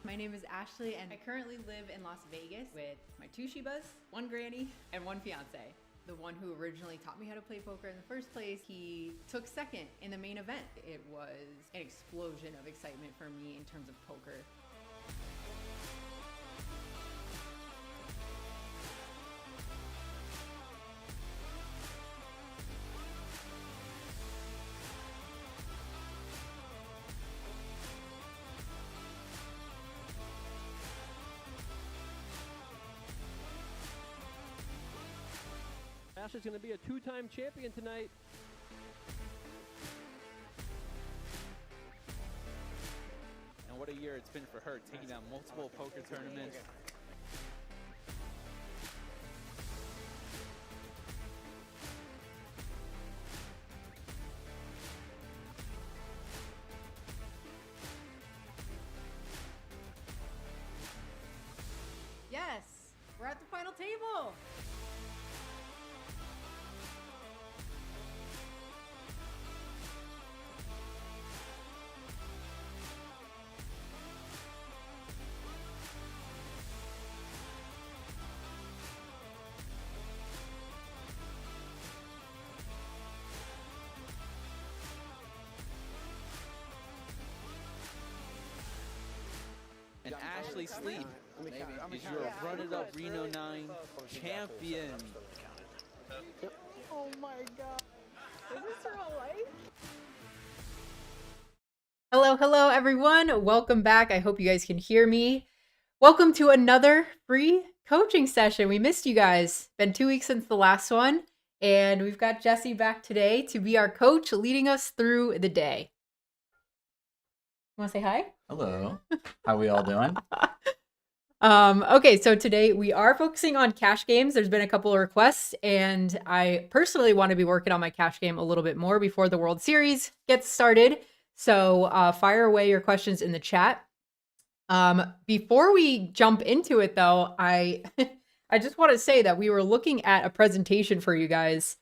My name is Ashley, and I currently live in Las Vegas with my 2 Shibas, 1 granny, and 1 fiance. The one who originally taught me how to play poker in the first place, he took second in the main event. It was an explosion of excitement for me in terms of poker. Ashley's going to be a 2-time champion tonight. And what a year it's been for her, taking down multiple poker tournaments. Yes, we're at the final table. And Ashley Sleep is your run-it-up Reno 9 champion. Oh my God. Is this real life? Hello, everyone. Welcome back. I hope you guys can hear me. Welcome to another free coaching session. We missed you guys. Been 2 weeks since the last one, and we've got Jesse back today to be our coach, leading us through the day. You want to say hi? Hello. How we all doing? Okay, so today we are focusing on cash games. There's been a couple of requests, and I personally want to be working on my cash game a little bit more before the World Series gets started. So fire away your questions in the chat. Before we jump into it, though, I just want to say that we were looking at a presentation for you guys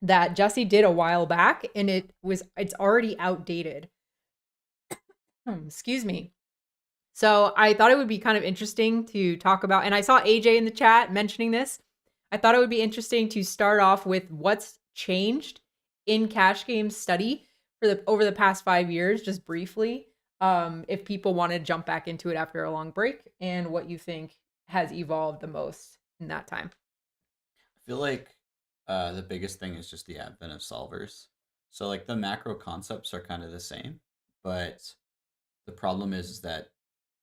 that Jesse did a while back, and it's already outdated. Excuse me. So I thought it would be kind of interesting to talk about, and I saw AJ in the chat mentioning this. I thought it would be interesting to start off with what's changed in cash game study over the past 5 years, just briefly. If people want to jump back into it after a long break, and what you think has evolved the most in that time. I feel like the biggest thing is just the advent of solvers. So like the macro concepts are kind of the same, but the problem is that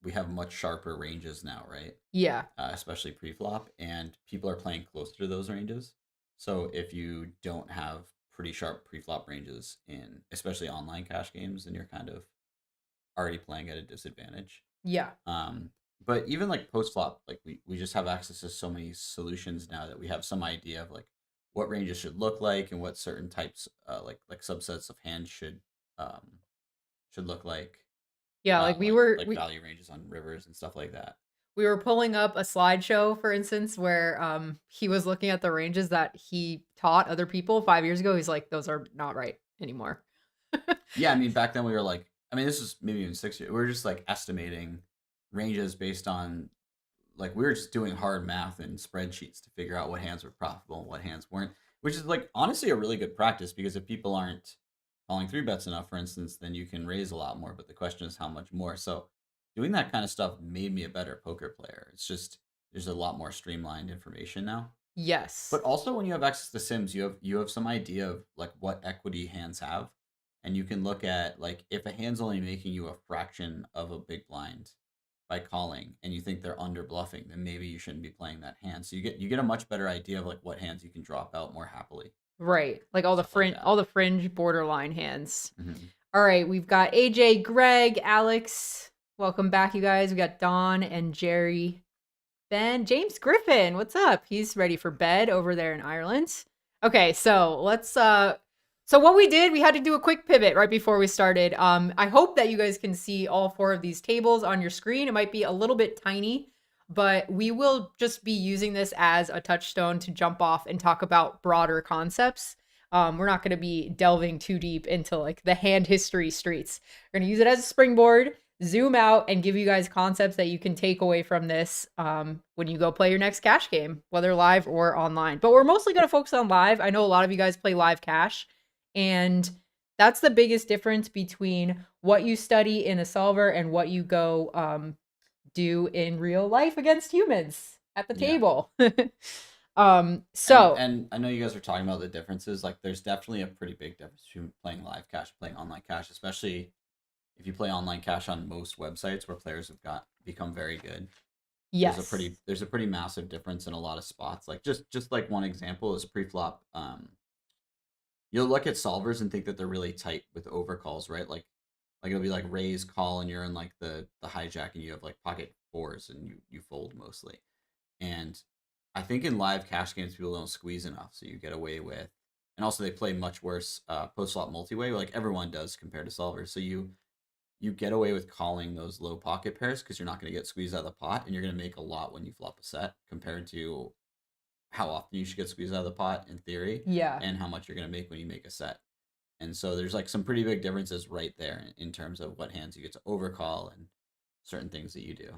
we have much sharper ranges now, right? Yeah. Especially pre-flop, and people are playing closer to those ranges. So if you don't have pretty sharp pre-flop ranges in, especially online cash games, then you're kind of already playing at a disadvantage. Yeah. But even like post-flop, like we just have access to so many solutions now that we have some idea of like what ranges should look like and what certain types, like subsets of hands should look like. Yeah, like we were value ranges on rivers and stuff like that. We were pulling up a slideshow, for instance, where he was looking at the ranges that he taught other people 5 years ago. He's like, those are not right anymore. Yeah, I mean, back then we were like, I mean, this was maybe even 6 years. We were just like estimating ranges based on, like, we were just doing hard math and spreadsheets to figure out what hands were profitable and what hands weren't, which is like honestly a really good practice, because if people aren't calling 3-bets enough, for instance, then you can raise a lot more. But the question is how much more. So doing that kind of stuff made me a better poker player. It's just there's a lot more streamlined information now. Yes. But also when you have access to sims, you have some idea of like what equity hands have, and you can look at like if a hand's only making you a fraction of a big blind by calling, and you think they're under bluffing, then maybe you shouldn't be playing that hand. So you get a much better idea of like what hands you can drop out more happily. Right. Like all the fringe borderline hands. Mm-hmm. All right, we've got AJ, Greg, Alex. Welcome back, you guys. We got Don and Jerry. Ben, James Griffin, what's up? He's ready for bed over there in Ireland. Okay, so let's so what we did, we had to do a quick pivot right before we started. I hope that you guys can see all 4 of these tables on your screen. It might be a little bit tiny, but we will just be using this as a touchstone to jump off and talk about broader concepts. We're not going to be delving too deep into like the hand history streets. We're going to use it as a springboard, zoom out and give you guys concepts that you can take away from this when you go play your next cash game, whether live or online. But we're mostly going to focus on live. I know a lot of you guys play live cash, and that's the biggest difference between what you study in a solver and what you go do in real life against humans at the table. And I know you guys are talking about the differences. Like, there's definitely a pretty big difference between playing live cash and playing online cash, especially if you play online cash on most websites where players have become very good. Yes. There's a pretty massive difference in a lot of spots. Like, just like one example is pre-flop. You'll look at solvers and think that they're really tight with overcalls, right? Like it'll be like raise call and you're in like the hijack and you have like pocket fours and you fold mostly. And I think in live cash games people don't squeeze enough, so you get away with, and also they play much worse post flop multi-way, like everyone does compared to solvers. So you get away with calling those low pocket pairs because you're not going to get squeezed out of the pot, and you're going to make a lot when you flop a set compared to how often you should get squeezed out of the pot in theory. Yeah. And how much you're going to make when you make a set. And so there's like some pretty big differences right there in terms of what hands you get to overcall and certain things that you do.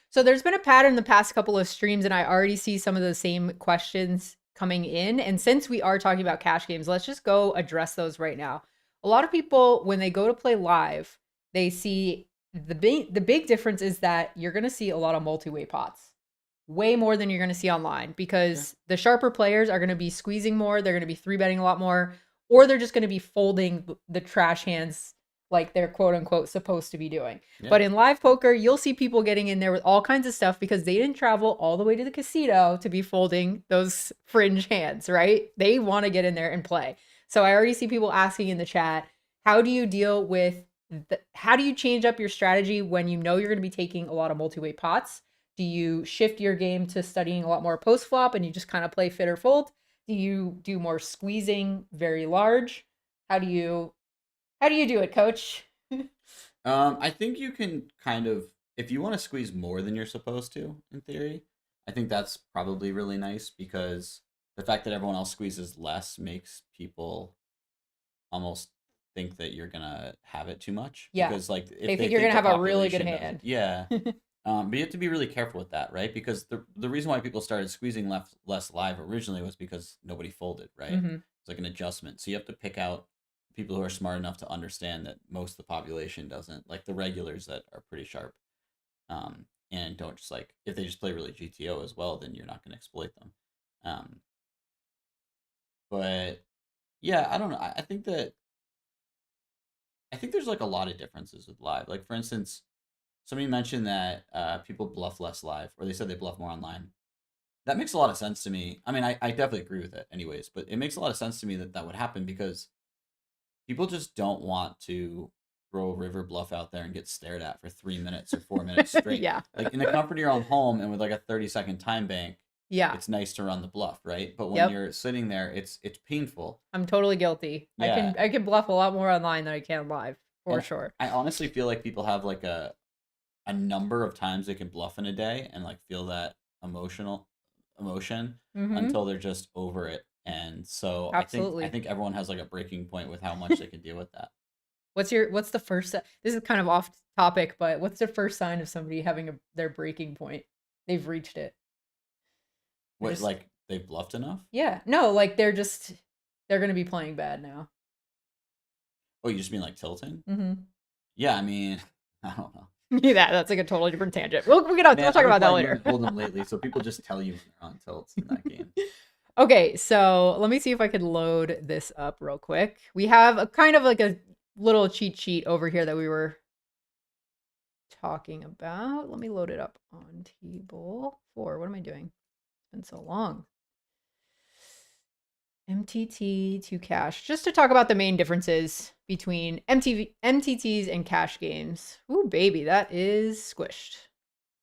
So there's been a pattern the past couple of streams, and I already see some of the same questions coming in. And since we are talking about cash games, let's just go address those right now. A lot of people, when they go to play live, they see the big difference is that you're going to see a lot of multi-way pots, way more than you're going to see online, because the sharper players are going to be squeezing more. They're going to be 3-betting a lot more, or they're just going to be folding the trash hands like they're quote unquote supposed to be doing. Yeah. But in live poker, you'll see people getting in there with all kinds of stuff because they didn't travel all the way to the casino to be folding those fringe hands, right? They want to get in there and play. So I already see people asking in the chat, how do you deal with how do you change up your strategy when you know you're going to be taking a lot of multi-way pots? Do you shift your game to studying a lot more post flop and you just kind of play fit or fold? Do you do more squeezing very large? How do you do it, coach? I think you can kind of, if you want to squeeze more than you're supposed to, in theory, I think that's probably really nice, because the fact that everyone else squeezes less makes people almost think that you're gonna have it too much. Yeah. Because like if they think you're gonna have a really good hand. Yeah. But you have to be really careful with that, right? Because the reason why people started squeezing less live originally was because nobody folded, right? Mm-hmm. It's like an adjustment. So you have to pick out people who are smart enough to understand that most of the population doesn't, like the regulars that are pretty sharp, and don't just like, if they just play really GTO as well, then you're not going to exploit them. But yeah, I don't know. I think there's like a lot of differences with live. Like, for instance, somebody mentioned that people bluff less live, or they said they bluff more online. That makes a lot of sense to me. I mean, I definitely agree with it anyways, but it makes a lot of sense to me that would happen, because people just don't want to throw a river bluff out there and get stared at for 3 minutes or 4 minutes straight. Yeah. Like in the comfort of your own home and with like a 30-second time bank, yeah, it's nice to run the bluff, right? But when you're sitting there, it's painful. I'm totally guilty. Yeah. I can bluff a lot more online than I can live, for sure. I honestly feel like people have like a number of times they can bluff in a day and like feel that emotion until they're just over it. And so Absolutely. I think everyone has like a breaking point with how much they can deal with that. What's the first, this is kind of off topic, but what's the first sign of somebody having their breaking point? They've reached it. What, like they've bluffed enough? Yeah. No, like they're going to be playing bad now. Oh, you just mean like tilting? Mm-hmm. Yeah, I mean, I don't know. Yeah, that's like a totally different tangent. We'll talk about that later. Hold them lately, so people just tell you when they're on tilts in that game. Okay, so let me see if I could load this up real quick. We have a kind of like a little cheat sheet over here that we were talking about. Let me load it up on table 4. What am I doing? It's been so long. MTT to cash. Just to talk about the main differences between MTTs and cash games. Ooh, baby, that is squished.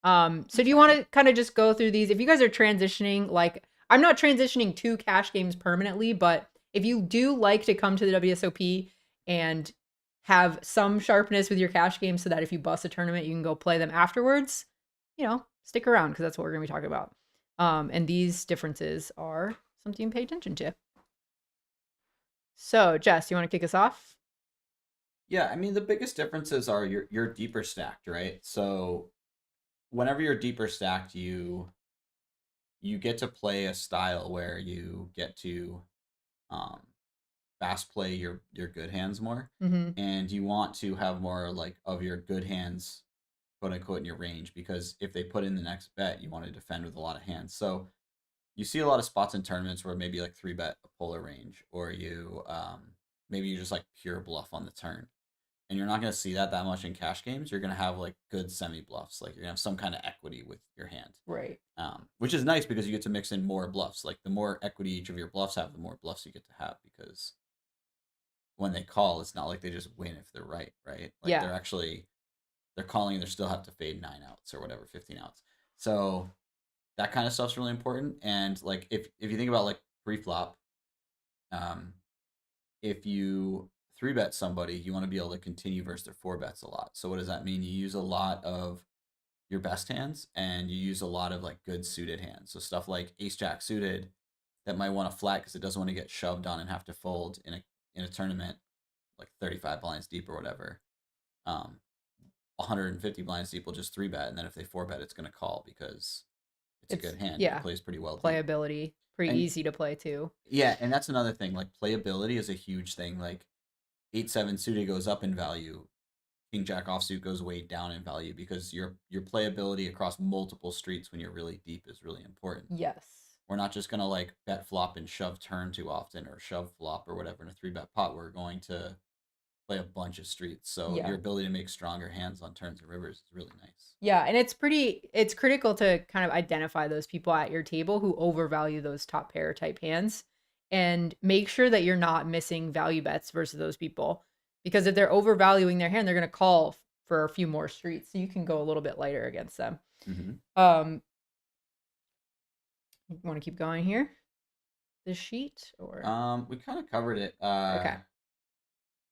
So do you want to kind of just go through these? If you guys are transitioning, like I'm not transitioning to cash games permanently, but if you do like to come to the WSOP and have some sharpness with your cash games so that if you bust a tournament, you can go play them afterwards, stick around, because that's what we're going to be talking about. And these differences are something to pay attention to. So, Jess, you want to kick us off? Yeah, I mean the biggest differences are you're deeper stacked, right? So whenever you're deeper stacked, you get to play a style where you get to um fast play your good hands more, Mm-hmm. and you want to have more like of your good hands, quote unquote, in your range, because if they put in the next bet, you want to defend with a lot of hands. So you see a lot of spots in tournaments where maybe like three bet a polar range, or you maybe you just like pure bluff on the turn, and you're not going to see that much in cash games. You're going to have like good semi bluffs, like you're going to have some kind of equity with your hand, Right. which is nice because you get to mix in more bluffs. Like the more equity each of your bluffs have, the more bluffs you get to have, because when they call, it's not like they just win if they're right, right? Like Yeah. they're calling and they still have to fade 9 outs or whatever, 15 outs. So that kind of stuff's really important. And like if you think about like pre-flop, um, if you three bet somebody, you want to be able to continue versus their four bets a lot. So what does that mean? You use a lot of your best hands, and you use a lot of like good suited hands. So stuff like ace jack suited that might want to flat because it doesn't want to get shoved on and have to fold in a tournament like 35 blinds deep or whatever. 150 blinds deep will just three bet, and then if they four bet, it's going to call because it's a good hand. Yeah. It plays pretty well. Playability, pretty And easy to play too. yeah, and that's another thing. Like playability is a huge thing. Like 8-7 suited goes up in value. King Jack offsuit goes way down in value because your playability across multiple streets when you're really deep is really important. Yes. We're not just gonna like bet flop and shove turn too often, or shove flop or whatever in a three bet pot. We're going to play a bunch of streets. So Yeah. your ability to make stronger hands on turns and rivers is really nice. Yeah, and it's critical to kind of identify those people at your table who overvalue those top pair type hands, and make sure that you're not missing value bets versus those people. Because if they're overvaluing their hand, they're going to call for a few more streets. So you can go a little bit lighter against them. Mm-hmm. You want to keep going here? This sheet or We kind of covered it. okay.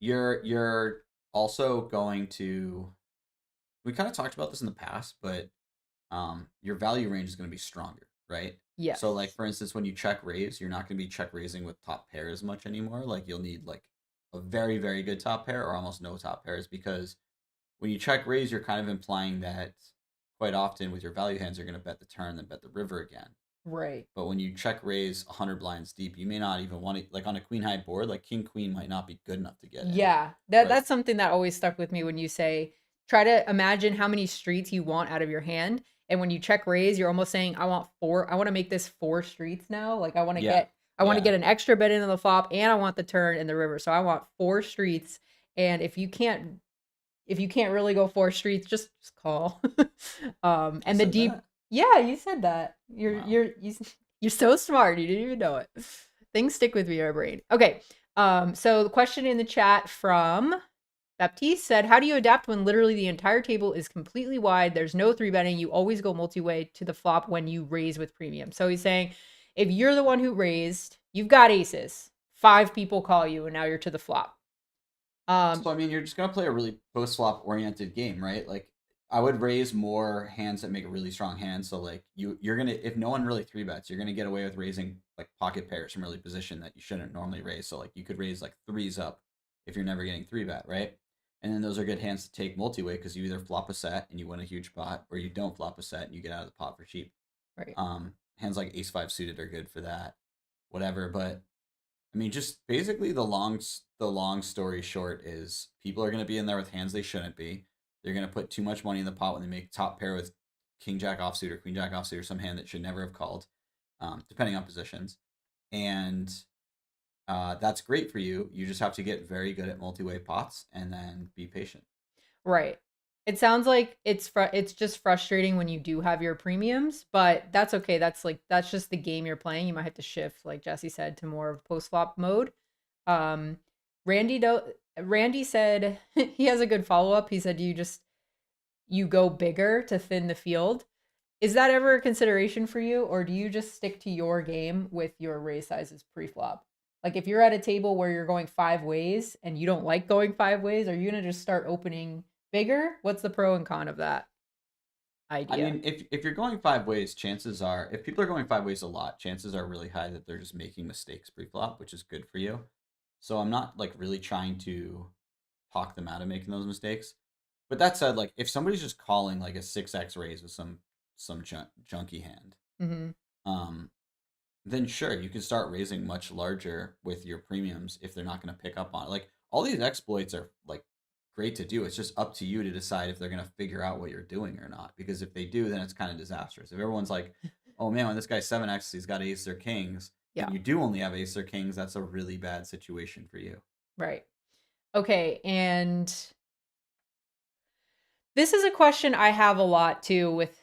You're also going to. We kind of talked about this in the past, but your value range is going to be stronger, right? Yes. So, like for instance, when you check raise, you're not going to be check raising with top pair as much anymore. Like you'll need like a very very good top pair or almost no top pairs, because when you check raise, you're kind of implying that quite often with your value hands, you're going to bet the turn, then bet the river again. Right. But when you check raise 100 blinds deep, you may not even want to, like on a queen high board, like king queen might not be good enough to get in. Yeah, that's something that always stuck with me when you say try to imagine how many streets you want out of your hand, and when you check raise, you're almost saying I want to make this 4 streets now. Like I want to get an extra bet into the flop, and I want the turn and the river. So I want 4 streets, and if you can't really go 4 streets, just call. And the deep that? Yeah, you said that. You're Wow. you're so smart. You didn't even know it. Things stick with me in our brain. Okay. So the question in the chat from Baptiste said, "How do you adapt when literally the entire table is completely wide? There's no 3-betting. You always go multi-way to the flop when you raise with premium." So he's saying, if you're the one who raised, you've got aces. 5 people call you, and now you're to the flop. So I mean, you're just gonna play a really post flop oriented game, right? Like I would raise more hands that make a really strong hand. So like you're gonna, if no one really three bets, you're gonna get away with raising like pocket pairs from early position that you shouldn't normally raise. So like you could raise like threes up if you're never getting three bet, right? And then those are good hands to take multi way because you either flop a set and you win a huge pot, or you don't flop a set and you get out of the pot for cheap. Right. Hands like ace five suited are good for that, whatever. But I mean, just basically the long story short is people are going to be in there with hands they shouldn't be. They're going to put too much money in the pot when they make top pair with king jack offsuit or queen jack offsuit or some hand that should never have called, depending on positions. And that's great for you. You just have to get very good at multi-way pots and then be patient. Right. It sounds like it's just frustrating when you do have your premiums, but that's okay. That's just the game you're playing. You might have to shift, like Jesse said, to more of post flop mode. Randy said he has a good follow up. He said you go bigger to thin the field. Is that ever a consideration for you, or do you just stick to your game with your raise sizes pre-flop? Like if you're at a table where you're going 5 ways and you don't like going 5 ways, are you gonna just start opening bigger? What's the pro and con of that idea? I mean, if you're going 5 ways, chances are, if people are going 5 ways a lot, chances are really high that they're just making mistakes pre-flop, which is good for you. So I'm not like really trying to talk them out of making those mistakes. But that said, like if somebody's just calling like a 6x raise with some junky hand, Mm-hmm. then sure, you can start raising much larger with your premiums if they're not going to pick up on it. Like all these exploits are like great to do. It's just up to you to decide if they're going to figure out what you're doing or not. Because if they do, then it's kind of disastrous. If everyone's like, oh man, when this guy's 7x, he's got ace or kings, Yeah. and you do only have ace or kings, that's a really bad situation for you. Right. Okay, and this is a question I have a lot too with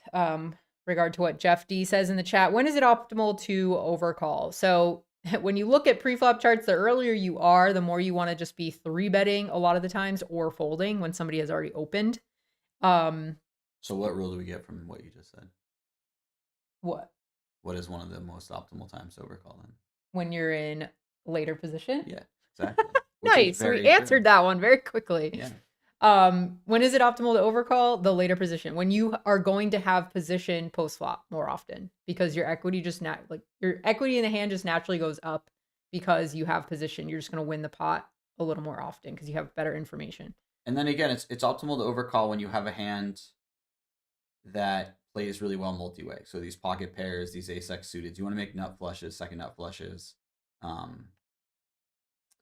regard to what Jeff D says in the chat. When is it optimal to overcall? So when you look at pre-flop charts, the earlier you are, the more you want to just be 3-betting a lot of the times or folding when somebody has already opened. So what rule do we get from what you just said? What? What is one of the most optimal times to overcall then? When you're in later position? Yeah, exactly. Nice. We answered that one very quickly. Yeah. When is it optimal to overcall? The later position. When you are going to have position post flop more often because your equity just your equity in the hand just naturally goes up because you have position. You're just going to win the pot a little more often because you have better information. And then again, it's optimal to overcall when you have a hand that plays really well multi-way. So these pocket pairs, these ace-x suited, you want to make nut flushes, second nut flushes,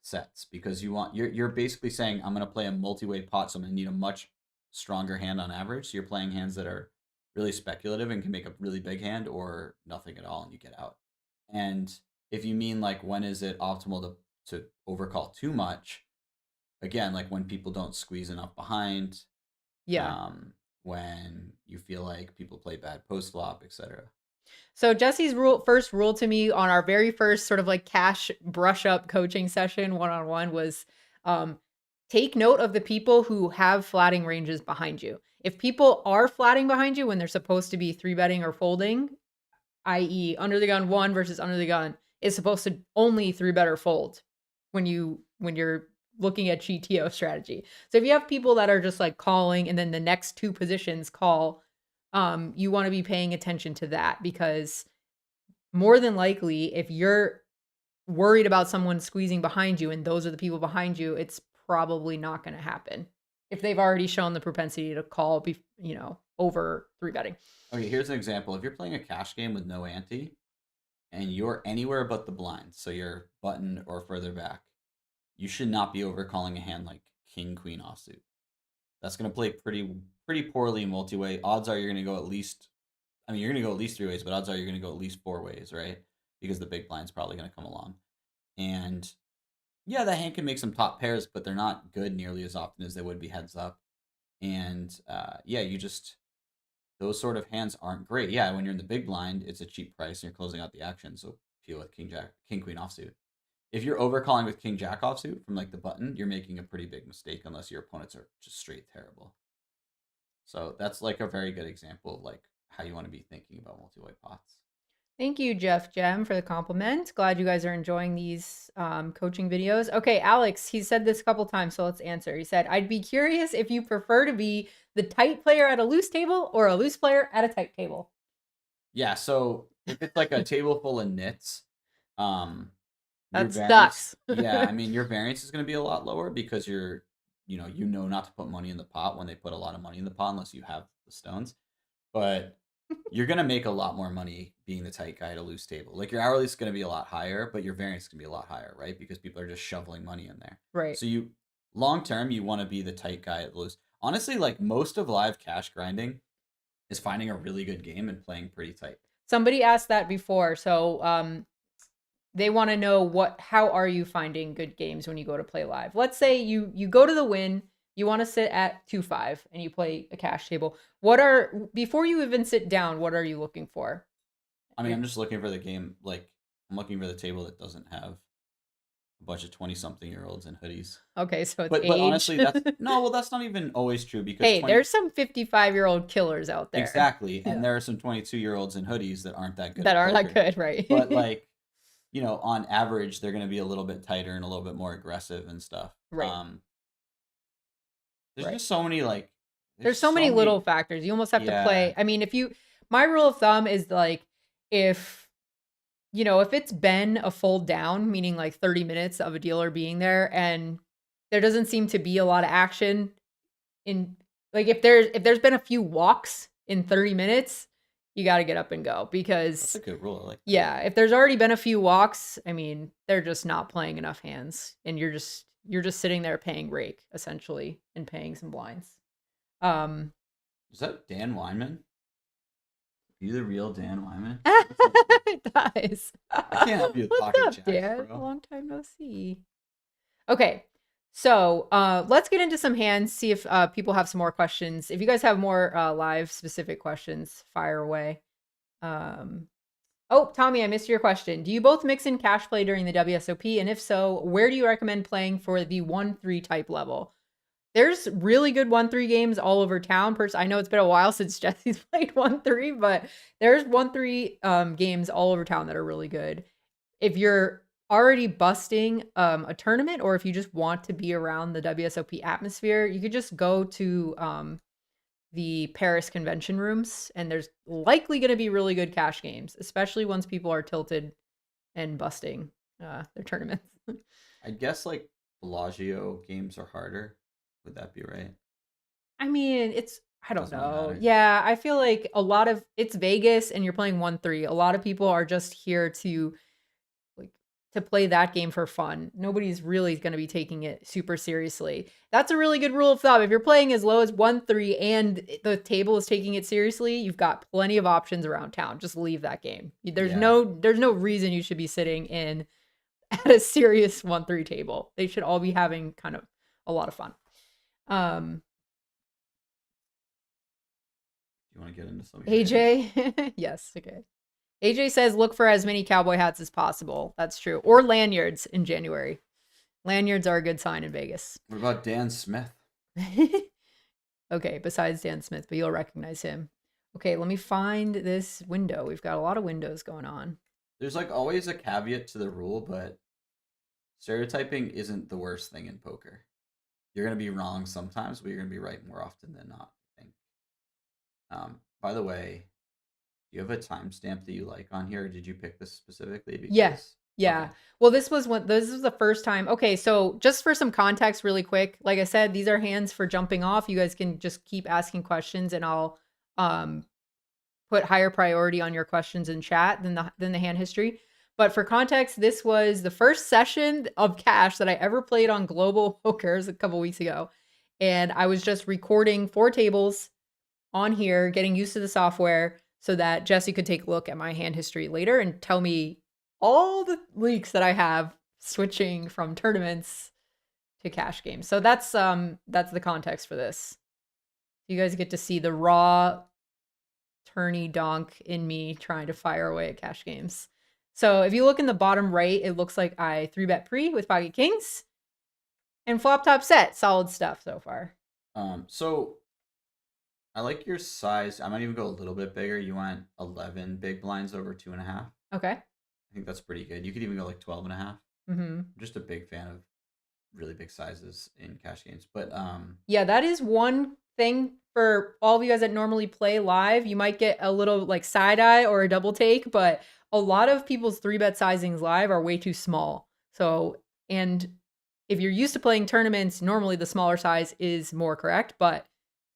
sets, because you're basically saying I'm going to play a multi-way pot, so I'm going to need a much stronger hand on average. So you're playing hands that are really speculative and can make a really big hand or nothing at all and you get out. And if you mean like when is it optimal to overcall too much, again, like when people don't squeeze enough behind, when you feel like people play bad post flop, etc. So Jesse's first rule to me on our very first sort of like cash brush up coaching session one-on-one was take note of the people who have flatting ranges behind you. If people are flatting behind you when they're supposed to be 3-betting or folding, i.e. under the gun 1 versus under the gun is supposed to only 3-bet or fold when you're looking at GTO strategy. So if you have people that are just like calling and then the next 2 positions call, you want to be paying attention to that because more than likely, if you're worried about someone squeezing behind you and those are the people behind you, it's probably not going to happen if they've already shown the propensity to call, over 3-betting. Okay, here's an example. If you're playing a cash game with no ante and you're anywhere but the blind, so you're button or further back, you should not be overcalling a hand like king, queen offsuit. That's going to play pretty poorly multi-way. Odds are you're going to go at least, you're going to go at least 3 ways, but odds are you're going to go at least 4 ways, right? Because the big blind's probably going to come along. And yeah, that hand can make some top pairs, but they're not good nearly as often as they would be heads up. And those sort of hands aren't great. Yeah, when you're in the big blind, it's a cheap price and you're closing out the action. So peel with king, queen offsuit. If you're overcalling with king jack offsuit from like the button, you're making a pretty big mistake unless your opponents are just straight terrible. So that's like a very good example of like how you want to be thinking about multi-way pots. Thank you, Jeff Gem, for the compliment. Glad you guys are enjoying these coaching videos. Okay, Alex, he said this a couple times, so let's answer. He said, I'd be curious if you prefer to be the tight player at a loose table or a loose player at a tight table. Yeah, so if it's like a table full of nits, that sucks. Yeah, your variance is going to be a lot lower because you know not to put money in the pot when they put a lot of money in the pot unless you have the stones. But you're going to make a lot more money being the tight guy at a loose table. Like your hourly is going to be a lot higher, but your variance is going to be a lot higher, right? Because people are just shoveling money in there. Right. So long term, you want to be the tight guy at loose. Honestly, like most of live cash grinding is finding a really good game and playing pretty tight. Somebody asked that before. So they want to know how are you finding good games when you go to play live? Let's say you go to the win, you want to sit at 2-5 and you play a cash table. Before you even sit down, what are you looking for? I'm just looking for the game. Like I'm looking for the table that doesn't have a bunch of 20-something-year-olds in hoodies. Okay, so it's but honestly, that's not even always true because there's some 55-year-old killers out there. Exactly, and there are some 22-year-olds in hoodies that aren't that good. That aren't that good, right? But like, on average, they're going to be a little bit tighter and a little bit more aggressive and stuff. Right. There's just so many there's so many little factors. You almost have to play. My rule of thumb is like if it's been a fold down, meaning like 30 minutes of a dealer being there and there doesn't seem to be a lot of action in, like, if there's been a few walks in 30 minutes, you got to get up and go, That's because a good rule. I like that. yeah, if there's already been a few walks, I mean, they're just not playing enough hands, and you're just sitting there paying rake essentially and paying some blinds. Is that Dan Wyman? Are you the real Dan Wyman? It does. I can't help you with What's pocket up, jacks, Dan? bro. Long time no see. Okay, so let's get into some hands, see if people have some more questions. If you guys have more live specific questions, fire away. Oh, Tommy, I missed your question. Do you both mix in cash play during the WSOP? And if so, where do you recommend playing for the 1-3 type level? There's really good 1-3 games all over town. I know it's been a while since Jesse's played 1-3, but there's 1-3 games all over town that are really good. If you're already busting a tournament, or if you just want to be around the WSOP atmosphere, you could just go to the Paris convention rooms, and there's likely going to be really good cash games, especially once people are tilted and busting their tournaments. I guess like Bellagio games are harder. Would that be right? I mean, I don't Doesn't really know. matter. Yeah, I feel like it's Vegas and you're playing 1-3. A lot of people are just here to play that game for fun. Nobody's really going to be taking it super seriously. That's a really good rule of thumb. If you're playing as low as 1-3 and the table is taking it seriously, you've got plenty of options around town. Just leave that game. There's no reason you should be sitting in at a serious 1-3 table. They should all be having kind of a lot of fun. You want to get into some? AJ? Yes, okay. AJ says look for as many cowboy hats as possible. That's true. Or lanyards in January. Lanyards are a good sign in Vegas. What about Dan Smith? Okay, besides Dan Smith, but you'll recognize him. Okay, let me find this window. We've got a lot of windows going on. There's like always a caveat to the rule, but stereotyping isn't the worst thing in poker. You're going to be wrong sometimes, but you're going to be right more often than not, I think. By the way, do you have a timestamp that you like on here, or did you pick this specifically? Because... Yes. Yeah. Okay. Well, this was the first time. Okay, so just for some context really quick, like I said, these are hands for jumping off. You guys can just keep asking questions, and I'll put higher priority on your questions in chat than the hand history. But for context, this was the first session of cash that I ever played on Global Pokers a couple weeks ago. And I was just recording 4 tables on here, getting used to the software so that Jesse could take a look at my hand history later and tell me all the leaks that I have switching from tournaments to cash games. So that's the context for this. You guys get to see the raw Tourney donk in me trying to fire away at cash games. So if you look in the bottom right, it looks like I 3-bet pre with pocket kings and flop top set. Solid stuff so far. So I like your size. I might even go a little bit bigger. You want 11 big blinds over 2.5. Okay. I think that's pretty good. You could even go like 12.5. Mm-hmm. I'm just a big fan of really big sizes in cash games. But yeah, that is one thing for all of you guys that normally play live. You might get a little like side eye or a double take, but a lot of people's 3-bet sizings live are way too small. So, and if you're used to playing tournaments, normally the smaller size is more correct, but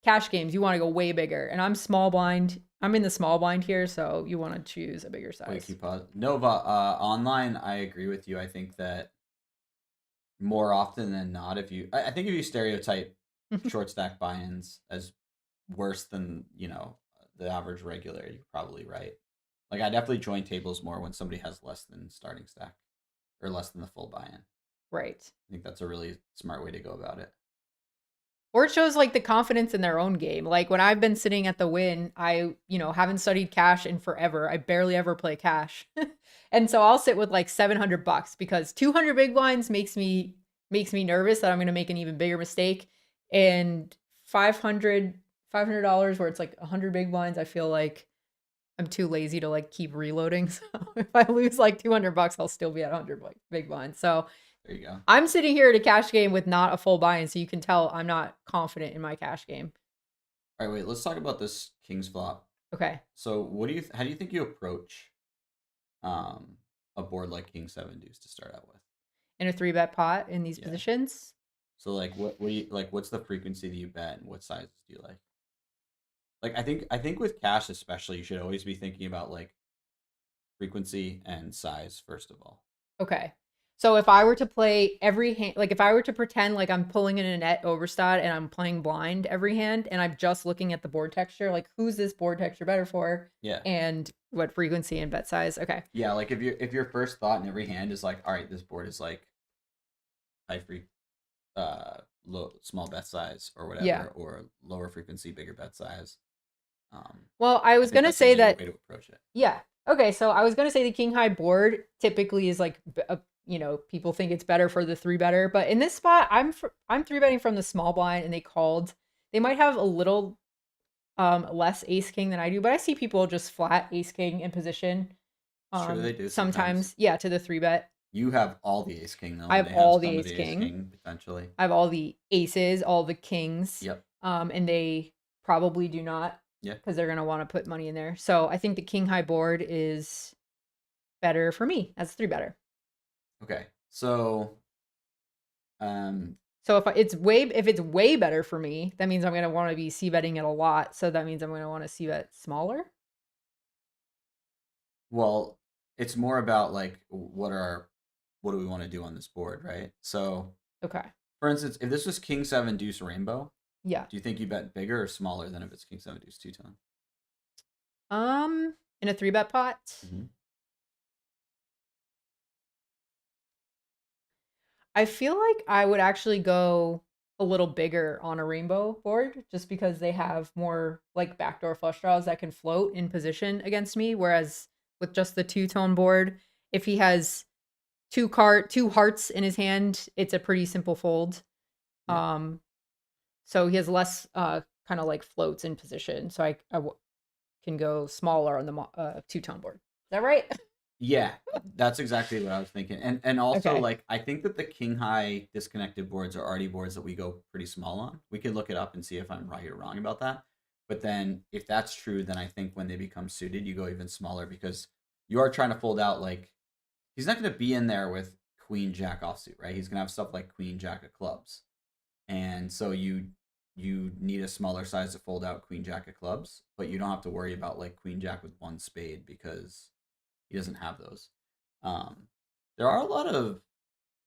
cash games, you want to go way bigger. And I'm small blind. I'm in the small blind here, so you want to choose a bigger size. Wait, keep pause. Nova, online, I agree with you. I think that more often than not, I think if you stereotype short stack buy-ins as worse than, the average regular, you're probably right. Like, I definitely join tables more when somebody has less than starting stack or less than the full buy-in. Right. I think that's a really smart way to go about it. Or it shows like the confidence in their own game. Like when I've been sitting at the win, I, haven't studied cash in forever. I barely ever play cash. And so I'll sit with like $700 because 200 big blinds makes me nervous that I'm going to make an even bigger mistake. And $500 where it's like 100 big blinds, I feel like I'm too lazy to like keep reloading. So if I lose like $200, I'll still be at 100 big blinds. So there you go. I'm sitting here at a cash game with not a full buy-in, so you can tell I'm not confident in my cash game. All right, wait. Let's talk about this King's flop. Okay. So, how do you think you approach a board like King 7 Deuce to start out with? In a 3-bet pot in these positions? So like what do you like? What's the frequency that you bet, and what sizes do you like? Like I think with cash especially, you should always be thinking about like frequency and size first of all. Okay. So if I were to play every hand, like if I were to pretend like I'm pulling in a net overstad and I'm playing blind every hand and I'm just looking at the board texture, like who's this board texture better for Yeah. and what frequency and bet size? Okay. Yeah, like if your first thought in every hand is like, all right, this board is like high free low small bet size or whatever, Yeah. or lower frequency, bigger bet size. Well, I I was think going to that's a say really that, good way to approach it. yeah. Okay. So I was going to say the king high board typically is like, people think it's better for the three better, but in this spot, I'm three betting from the small blind and they might have a little less ace king than I do, but I see people just flat ace king in position. Sure, they do Sometimes, yeah, to the three bet. You have all the ace king though, I and have they have all the some of ace the ace king. king potentially. I have all the aces, all the kings. Yep. And they probably do not. Yeah. Because they're gonna want to put money in there. So I think the king high board is better for me as three better. Okay. So So if it's way better for me, that means I'm gonna want to be c betting it a lot. So that means I'm gonna want to c bet smaller. well, it's more about like what do we want to do on this board, right? So Okay. for instance, if this was king seven deuce rainbow, Yeah. do you think you bet bigger or smaller than if it's king seven deuce two tone? In a three bet pot. Mhm. I feel like I would actually go a little bigger on a rainbow board just because they have more like backdoor flush draws that can float in position against me. Whereas with just the two-tone board, if he has two hearts in his hand, it's a pretty simple fold. Yeah. So he has less kind of like floats in position. So can go smaller on the two-tone board. Is that right? Yeah, that's exactly what I was thinking. And also Okay. like I think that the king high disconnected boards are already boards that we go pretty small on. We could look it up and see if I'm right or wrong about that. But then if that's true, then I think when they become suited, you go even smaller because you are trying to fold out like he's not going to be in there with queen jack offsuit, right? He's going to have stuff like queen jack of clubs. And so you need a smaller size to fold out queen jack of clubs, but you don't have to worry about like queen jack with one spade because he doesn't have those. There are a lot of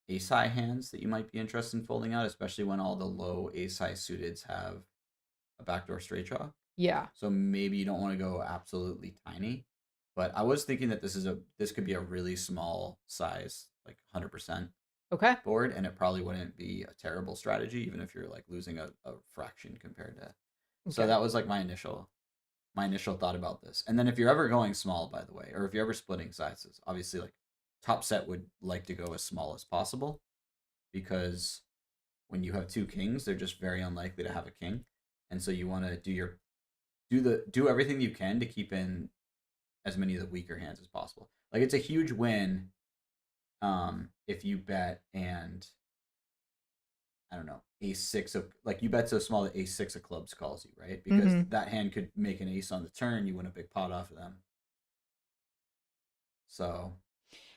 ace high hands that you might be interested in folding out, especially when all the low ace high suiteds have a backdoor straight draw. Yeah. So maybe you don't want to go absolutely tiny, but I was thinking that this could be a really small size, like 100% Okay. board, and it probably wouldn't be a terrible strategy, even if you're like losing a fraction compared to. So Okay. that was like my initial thought about this. And then if you're ever going small, by the way, or if you're ever splitting sizes, obviously like top set would like to go as small as possible because when you have two kings, they're just very unlikely to have a king. And so you want to do everything you can to keep in as many of the weaker hands as possible. Like it's a huge win if you bet and I don't know, ace six of like you bet so small that ace six of clubs calls you, right? Because that hand could make an ace on the turn, you win a big pot off of them.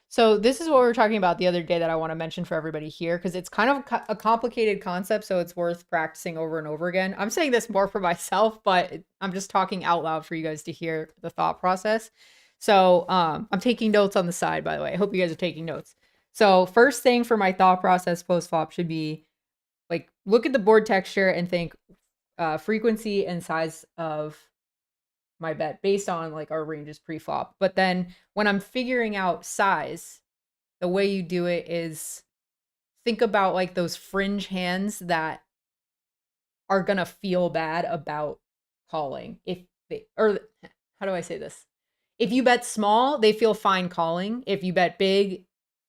So this is what we were talking about the other day that I want to mention for everybody here because it's kind of a complicated concept, so it's worth practicing over and over again. I'm saying this more for myself, but I'm just talking out loud for you guys to hear the thought process. So I'm taking notes on the side, by the way. I hope you guys are taking notes. So first thing for my thought process post flop should be like look at the board texture and think frequency and size of my bet based on like our ranges pre-flop. But then when I'm figuring out size, the way you do it is think about like those fringe hands that are gonna feel bad about calling or how do I say this? If you bet small, they feel fine calling. If you bet big,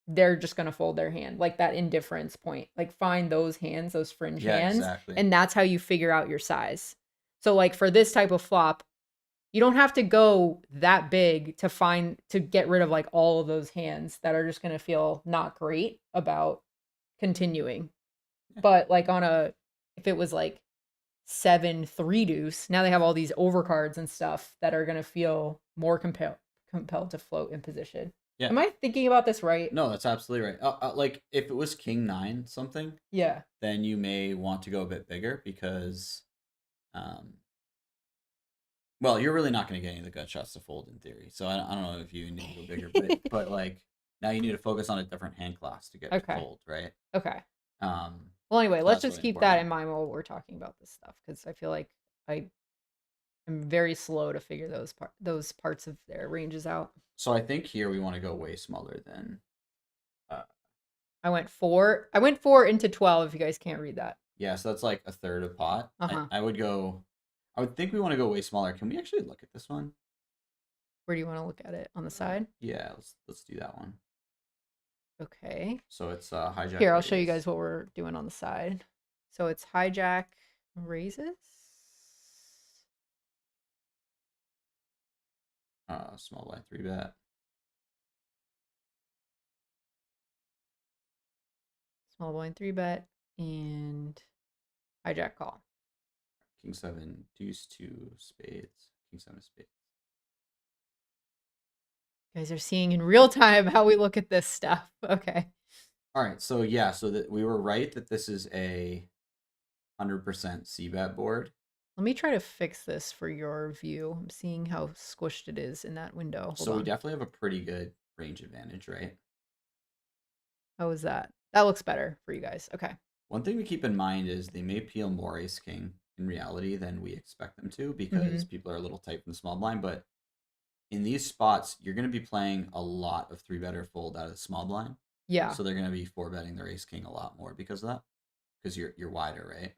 they're just gonna fold their hand, like that indifference point. Like find those hands, those fringe hands, exactly. And that's how you figure out your size. So like for this type of flop, you don't have to go that big to get rid of like all of those hands that are just going to feel not great about continuing. But like if it was like 7-3 deuce, now they have all these overcards and stuff that are going to feel more compelled to float in position. Yeah. Am I thinking about this right? No, that's absolutely right. Like if it was king 9 something, Yeah. then you may want to go a bit bigger because, um, well, you're really not going to get any of the gut shots to fold in theory. So I don't know if you need to go bigger, but like now you need to focus on a different hand class to get to Okay. fold, right? Okay. Um, Well, anyway, so let's that's just really keep that important. in mind while we're talking about this stuff because I feel like I am very slow to figure those parts of their ranges out. So I think here we want to go way smaller than. I went 4. I went 4 into 12. If you guys can't read that. Yeah, so that's like a third of pot. Uh-huh. I would go. I would think we want to go way smaller. Can we actually look at this one? Where do you want to look at it? On the side? Yeah, let's do that one. Okay. So it's hijack. Here, I'll show you raise. guys what we're doing on the side. So it's hijack raises. Small blind 3-bet. Small blind 3-bet and hijack call. King 7, deuce 2 spades. King 7 spades. You guys are seeing in real time how we look at this stuff. Okay. All right, so yeah, so that we were right that this is a 100% c-bet board. Let me try to fix this for your view. I'm seeing how squished it is in that window. So we definitely have a pretty good range advantage, right? How is that? That looks better for you guys. Okay. One thing to keep in mind is they may peel more ace king in reality than we expect them to because people are a little tight from the small blind. But in these spots, you're going to be playing a lot of 3-better fold out of the small blind. Yeah. So they're going to be 4-betting their ace king a lot more because of that. Because you're wider, right?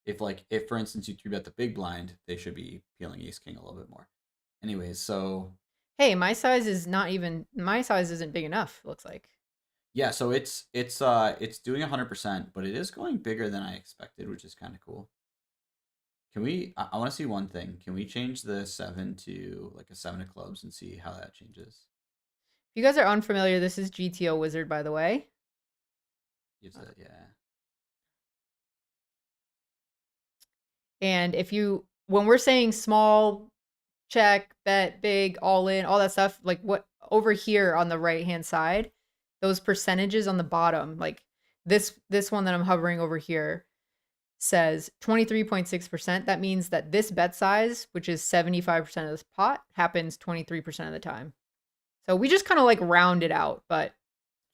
If for instance you 3-bet the big blind, they should be peeling ace king a little bit more. Anyways, so hey, my size isn't big enough, it looks like. yeah, so it's doing 100%, but it is going bigger than I expected, which is kind of cool. Can we? I want to see one thing. Can we change the 7 to like a 7 of clubs and see how that changes? If you guys are unfamiliar, this is GTO Wizard, by the way. Yeah. And when we're saying small, check, bet, big, all in, all that stuff, like what over here on the right hand side, those percentages on the bottom, like this one that I'm hovering over here says 23.6%. That means that this bet size, which is 75% of this pot, happens 23% of the time. So we just kind of like round it out, but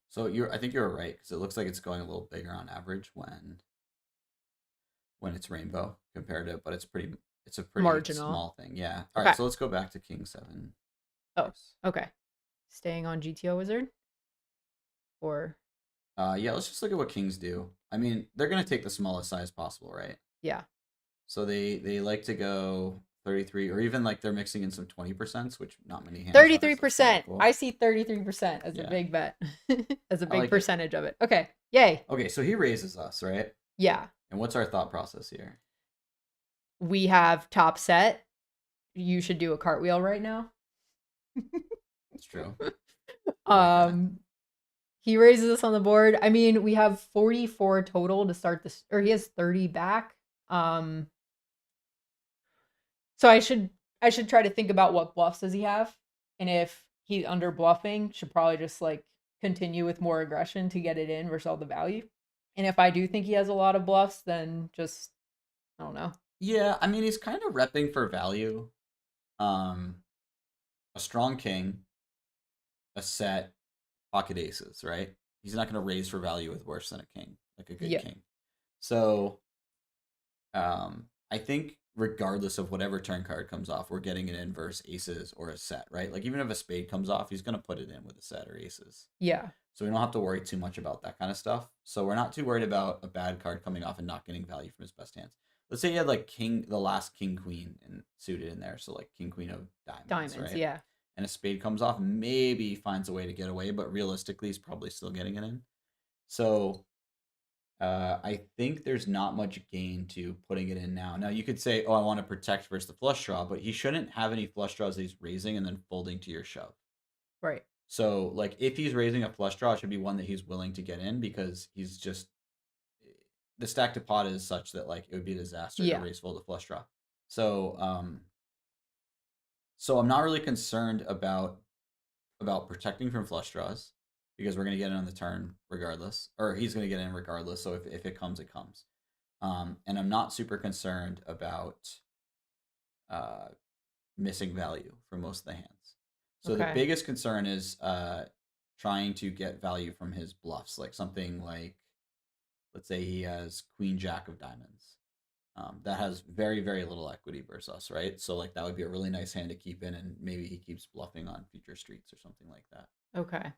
So I think you're right because it looks like it's going a little bigger on average when it's rainbow compared to, but it's a pretty marginal. small thing. Yeah. All right, so let's go back to King 7. Oh, okay. Staying on GTO Wizard? Or yeah, let's just look at what kings do. I mean, they're going to take the smallest size possible, right? Yeah. So they like to go 33, or even like they're mixing in some 20%, which not many hands. 33%. Cool. I see 33% as a big bet, as a big percentage of it. Okay. Yay. Okay, so he raises us, right? Yeah. And what's our thought process here? We have top set. You should do a cartwheel right now. That's true. He raises us on the board. I mean, we have 44 total to start this, or he has 30 back. So I should try to think about what bluffs does he have, and if he's under bluffing, should probably just like continue with more aggression to get it in versus all the value. And if I do think he has a lot of bluffs, then just I don't know. Yeah, I mean he's kind of repping for value. A strong king, a set, pocket aces, right? He's not going to raise for value with worse than a king, like a good king. So, I think regardless of whatever turn card comes off, we're getting an inverse aces or a set, right? Like even if a spade comes off, he's going to put it in with a set or aces. Yeah. So we don't have to worry too much about that kind of stuff. So we're not too worried about a bad card coming off and not getting value from his best hands. Let's say he had like the last king queen and suited in there, so like king queen of diamonds, right? Yeah. And a spade comes off, maybe finds a way to get away, but realistically, he's probably still getting it in. So I think there's not much gain to putting it in now. Now, you could say, oh, I want to protect versus the flush draw, but he shouldn't have any flush draws that he's raising and then folding to your shove. Right. So, like, if he's raising a flush draw, it should be one that he's willing to get in because he's just... The stack to pot is such that, like, it would be a disaster to raise fold a flush draw. So, so I'm not really concerned about about protecting from flush draws because we're going to get in on the turn regardless, or he's going to get in regardless. So if it comes, it comes. And I'm not super concerned about missing value for most of the hands. So the Okay. biggest concern is trying to get value from his bluffs, like something like, let's say he has Queen Jack of diamonds. That has very, very little equity versus us, right? So like that would be a really nice hand to keep in, and maybe he keeps bluffing on future streets or something like that. Okay.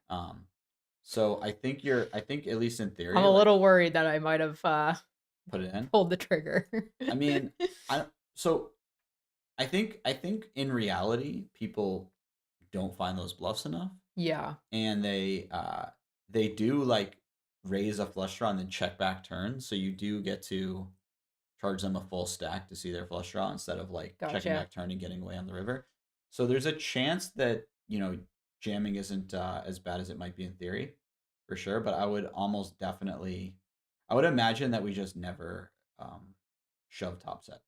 So I think at least in theory, I'm a like, little worried that I might have put it in. pulled the trigger. I mean, I think in reality, people don't find those bluffs enough, Yeah. and they do like raise a flush draw and then check back turns, so you do get to charge them a full stack to see their flush draw instead of like checking Gotcha. back turn and getting away on the river. So there's a chance that jamming isn't as bad as it might be in theory, for sure. But I would imagine that we just never shove top set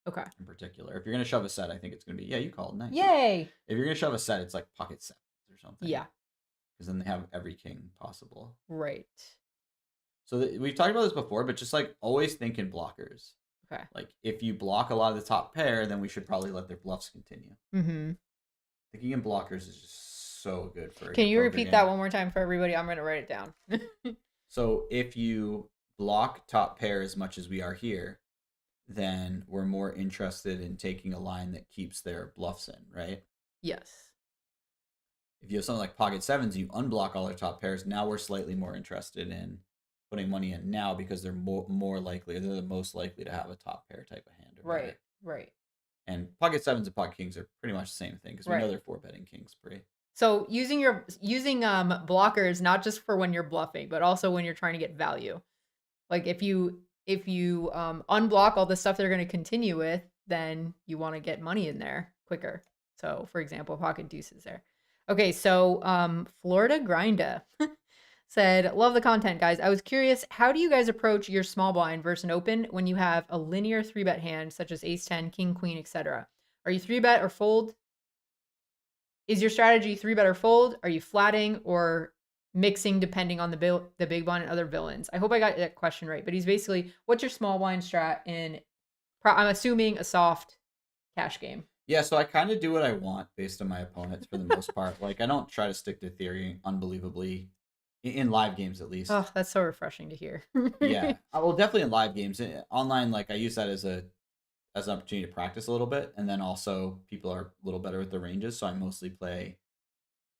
Okay. in particular. If you're gonna shove a set, I think it's gonna be you called nice. Yay. If you're gonna shove a set, it's like pocket sevens or something. Yeah. Because then they have every king possible. Right. So we've talked about this before, but just like always think in blockers. Okay. Like if you block a lot of the top pair, then we should probably let their bluffs continue. Mm-hmm. Thinking in blockers is just so good for. Can you repeat that one more time for everybody? I'm gonna write it down. So if you block top pair as much as we are here, then we're more interested in taking a line that keeps their bluffs in, right? Yes. If you have something like pocket sevens, you unblock all their top pairs. Now we're slightly more interested in putting money in now because they're more likely, they're the most likely to have a top pair type of hand. Right. Right. And pocket sevens and pocket kings are pretty much the same thing because we know Right. they're 4-betting kings pretty. So using blockers not just for when you're bluffing, but also when you're trying to get value. Like if you unblock all the stuff they're going to continue with, then you want to get money in there quicker. So for example, pocket deuces there. Okay, so Florida Grinda said, love the content, guys. I was curious, how do you guys approach your small blind versus an open when you have a linear 3-bet hand such as ace 10, king, queen, etc.? Are you 3-bet or fold? Is your strategy 3-bet or fold? Are you flatting or mixing depending on the big blind and other villains? I hope I got that question right, but he's basically, what's your small blind strat in, I'm assuming, a soft cash game? Yeah, so I kind of do what I want based on my opponents for the most part. Like I don't try to stick to theory unbelievably in live games, at least. Oh, that's so refreshing to hear. Yeah, well, definitely in live games. Online, like I use that as an opportunity to practice a little bit, and then also people are a little better with the ranges, so I mostly play.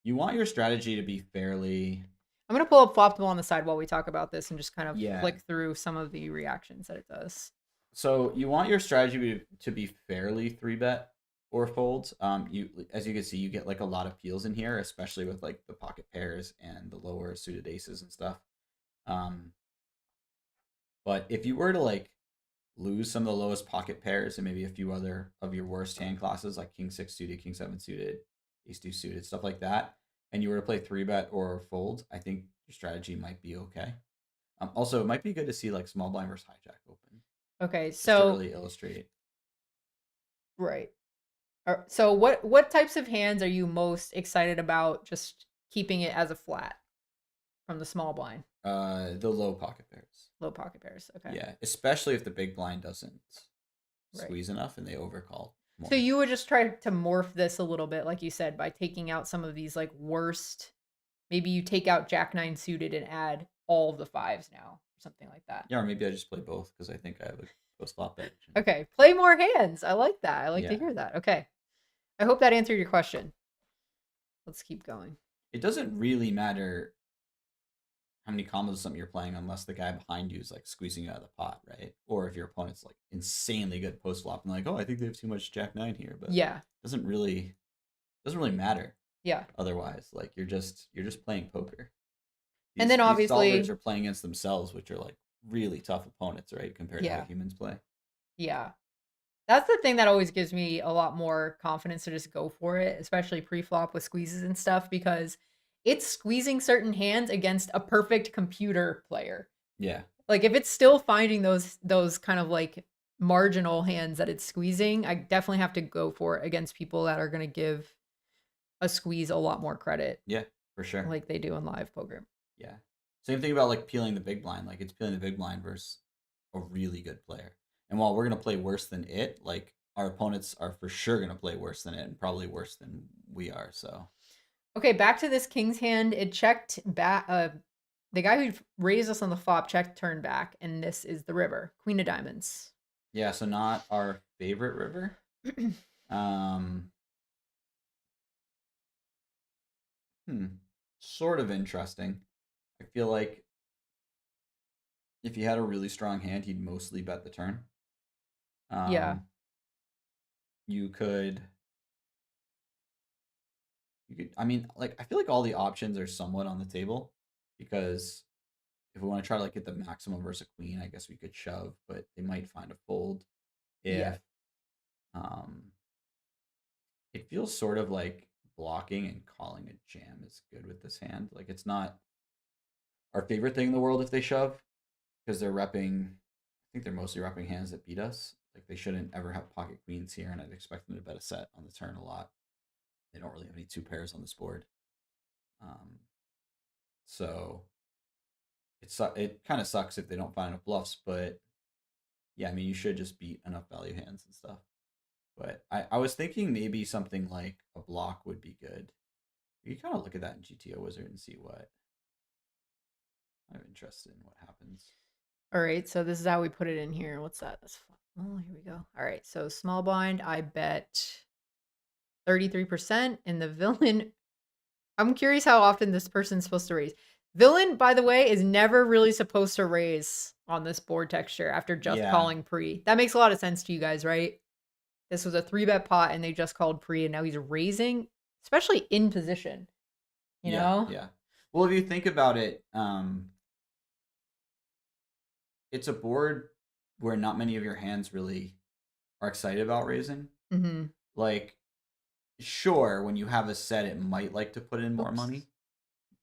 You want your strategy to be fairly. I'm gonna pull up Flopable on the side while we talk about this and just kind of Yeah. flick through some of the reactions that it does. So you want your strategy to be fairly 3-bet or folds. As you can see, you get like a lot of peels in here, especially with like the pocket pairs and the lower suited aces and stuff. But if you were to like lose some of the lowest pocket pairs and maybe a few other of your worst hand classes like king 6 suited, king 7 suited, ace 2 suited, stuff like that, and you were to play 3-bet or fold, I think your strategy might be okay. Also, it might be good to see like small blind versus hijack open. Okay, Just to so really illustrate. right. So what types of hands are you most excited about just keeping it as a flat from the small blind? The low pocket pairs. Low pocket pairs. Okay. Yeah, especially if the big blind doesn't Right. squeeze enough and they overcall more. So you would just try to morph this a little bit, like you said, by taking out some of these like worst. Maybe you take out Jack 9 suited and add all of the 5s now, or something like that. Yeah, or maybe I just play both because I think I have a post flop edge. Okay, play more hands. I like that. I like to Yeah. hear that. Okay. I hope that answered your question. Let's keep going. It doesn't really matter how many combos of something you're playing unless the guy behind you is like squeezing you out of the pot, right? Or if your opponent's like insanely good post flop and like, oh, I think they have too much Jack 9 here, but Yeah. doesn't really matter Yeah. otherwise. Like you're just playing poker. And then These obviously- solvers are playing against themselves, which are like really tough opponents, right? Compared to Yeah. how humans play. Yeah. That's the thing that always gives me a lot more confidence to just go for it, especially pre-flop with squeezes and stuff, because it's squeezing certain hands against a perfect computer player. Yeah. Like if it's still finding those kind of like marginal hands that it's squeezing, I definitely have to go for it against people that are going to give a squeeze a lot more credit, Yeah, for sure. like they do in live poker. Yeah. Same thing about like peeling the big blind. Like it's peeling the big blind versus a really good player. And while we're gonna play worse than it, like our opponents are for sure gonna play worse than it and probably worse than we are. So Okay, back to this king's hand. It checked back. The guy who raised us on the flop checked turn back, and this is the river, Queen of Diamonds. yeah, so not our favorite river. Um, Sort of interesting. I feel like if he had a really strong hand, he'd mostly bet the turn. Yeah. You could, I mean, like, I feel like all the options are somewhat on the table because if we want to try to like get the maximum versus a queen, I guess we could shove, but they might find a fold if, Yeah. um, it feels sort of like blocking and calling a jam is good with this hand. Like, it's not our favorite thing in the world if they shove because they're repping. I think they're mostly repping hands that beat us. Like they shouldn't ever have pocket queens here, and I'd expect them to bet a set on the turn a lot. They don't really have any two pairs on this board, so it kind of sucks if they don't find enough bluffs. But yeah, I mean you should just beat enough value hands and stuff. But I was thinking maybe something like a block would be good. You kind of look at that in GTO Wizard and see what. I'm interested in what happens. All right, so this is how we put it in here. What's that? That's oh, here we go. All right, so small blind, I bet 33%, and the villain. I'm curious how often this person's supposed to raise. Villain, by the way, is never really supposed to raise on this board texture after just calling pre. That makes a lot of sense to you guys, right? This was a 3-bet pot, and they just called pre, and now he's raising, especially in position. You know? Yeah. Well, if you think about it, it's a board where not many of your hands really are excited about raising. Mm-hmm. Like, sure, when you have a set, it might like to put in more money,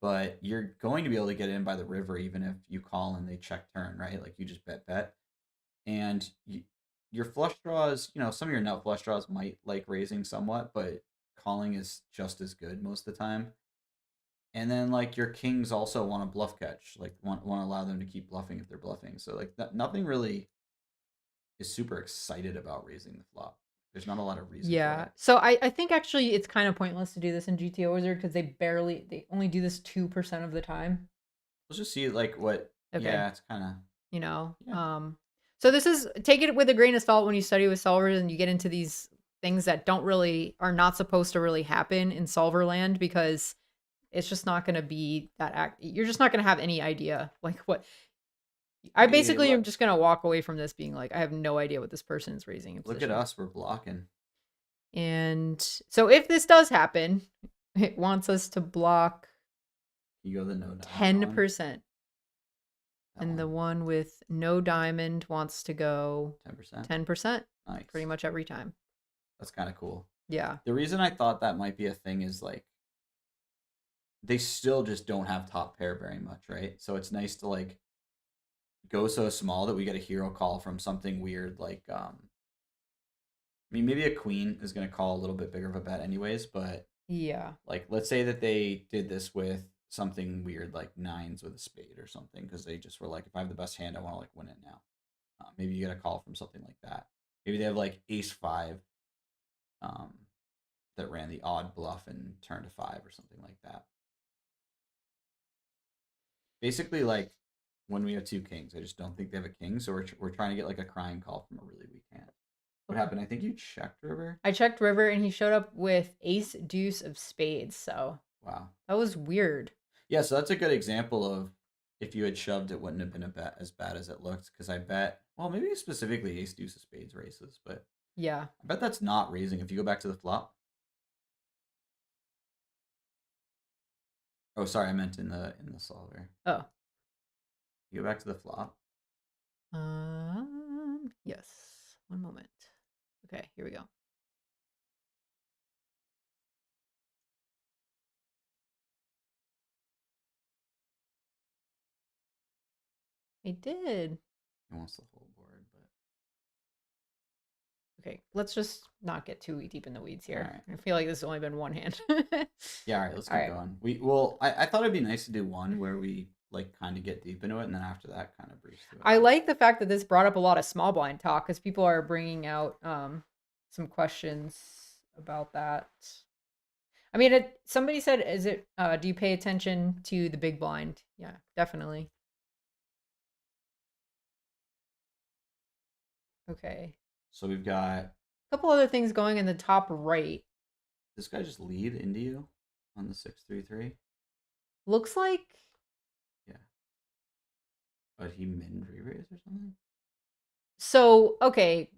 but you're going to be able to get in by the river even if you call and they check turn, right? Like you just bet, and your flush draws. You know, some of your nut flush draws might like raising somewhat, but calling is just as good most of the time. And then like your kings also want to bluff catch, like want to allow them to keep bluffing if they're bluffing. So like nothing really is super excited about raising the flop. There's not a lot of reason. Yeah. For it. So I think actually it's kind of pointless to do this in GTO Wizard because they only do this 2% of the time. Let's just see like what. Okay. Yeah, it's kind of. You know. Yeah. So this is take it with a grain of salt when you study with solvers and you get into these things that are not supposed to really happen in solver land because it's just not going to be that you're just not going to have any idea like what I basically am just going to walk away from this being like I have no idea what this person is raising. Look at us, we're blocking. And so if this does happen, it wants us to block you go the no 10%. And the one with no diamond wants to go 10%. 10%. Nice. Pretty much every time. That's kind of cool. Yeah. The reason I thought that might be a thing is like they still just don't have top pair very much, right? So it's nice to like go so small that we get a hero call from something weird like I mean maybe a queen is going to call a little bit bigger of a bet anyways, but yeah. Like let's say that they did this with something weird like nines with a spade or something because they just were like if I have the best hand I want to like win it now. Maybe you get a call from something like that. Maybe they have like ace 5 that ran the odd bluff and turned to 5 or something like that. Basically like when we have 2 kings, I just don't think they have a king, so we're trying to get like a crying call from a really weak hand. What happened? I think you checked river. I checked river and he showed up with ace deuce of spades, so wow, that was weird. Yeah, so that's a good example of if you had shoved, it wouldn't have been as bad as it looked. Because I bet, well, maybe specifically ace deuce of spades races, but yeah, I bet that's not raising. If you go back to the flop. Oh, sorry, I meant in the solver. Oh, You go back to the flop. yes. One moment. Okay, here we go. I did. He wants the whole board, but Okay, let's just not get too deep in the weeds here. Alright. I feel like this has only been one hand. Yeah, all right, let's All keep right. going. I thought it'd be nice to do one where we like kind of get deep into it, and then after that, kind of breeze through it. I like the fact that this brought up a lot of small blind talk because people are bringing out some questions about that. I mean, somebody said, "Is it? Do you pay attention to the big blind?" Yeah, definitely. Okay. So we've got A couple other things going in the top right. this guy just lead into you on the 6-3-3. Looks like Yeah, but he min re-raise or something. so. Okay,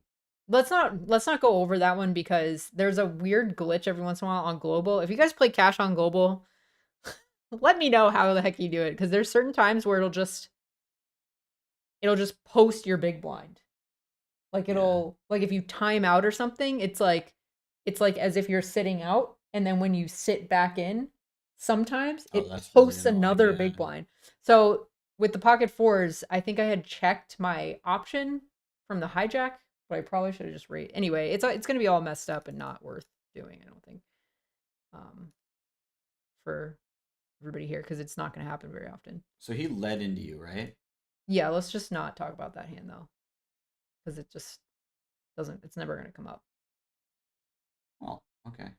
let's not go over that one because there's a weird glitch every once in a while on global. If you guys play cash on global, let me know how the heck you do it because there's certain times where it'll just post your big blind. Like like if you time out or something, it's like as if you're sitting out and then when you sit back in, sometimes Oh, it that's really posts annoying, another yeah. big blind. So with the pocket fours, I think I had checked my option from the hijack, but I probably should have just rate. Anyway, it's going to be all messed up and not worth doing, I don't think. For everybody here because it's not going to happen very often. So he led into you, right? Yeah, let's just not talk about that hand though. Because it just doesn't, it's never going to come up. Well, okay.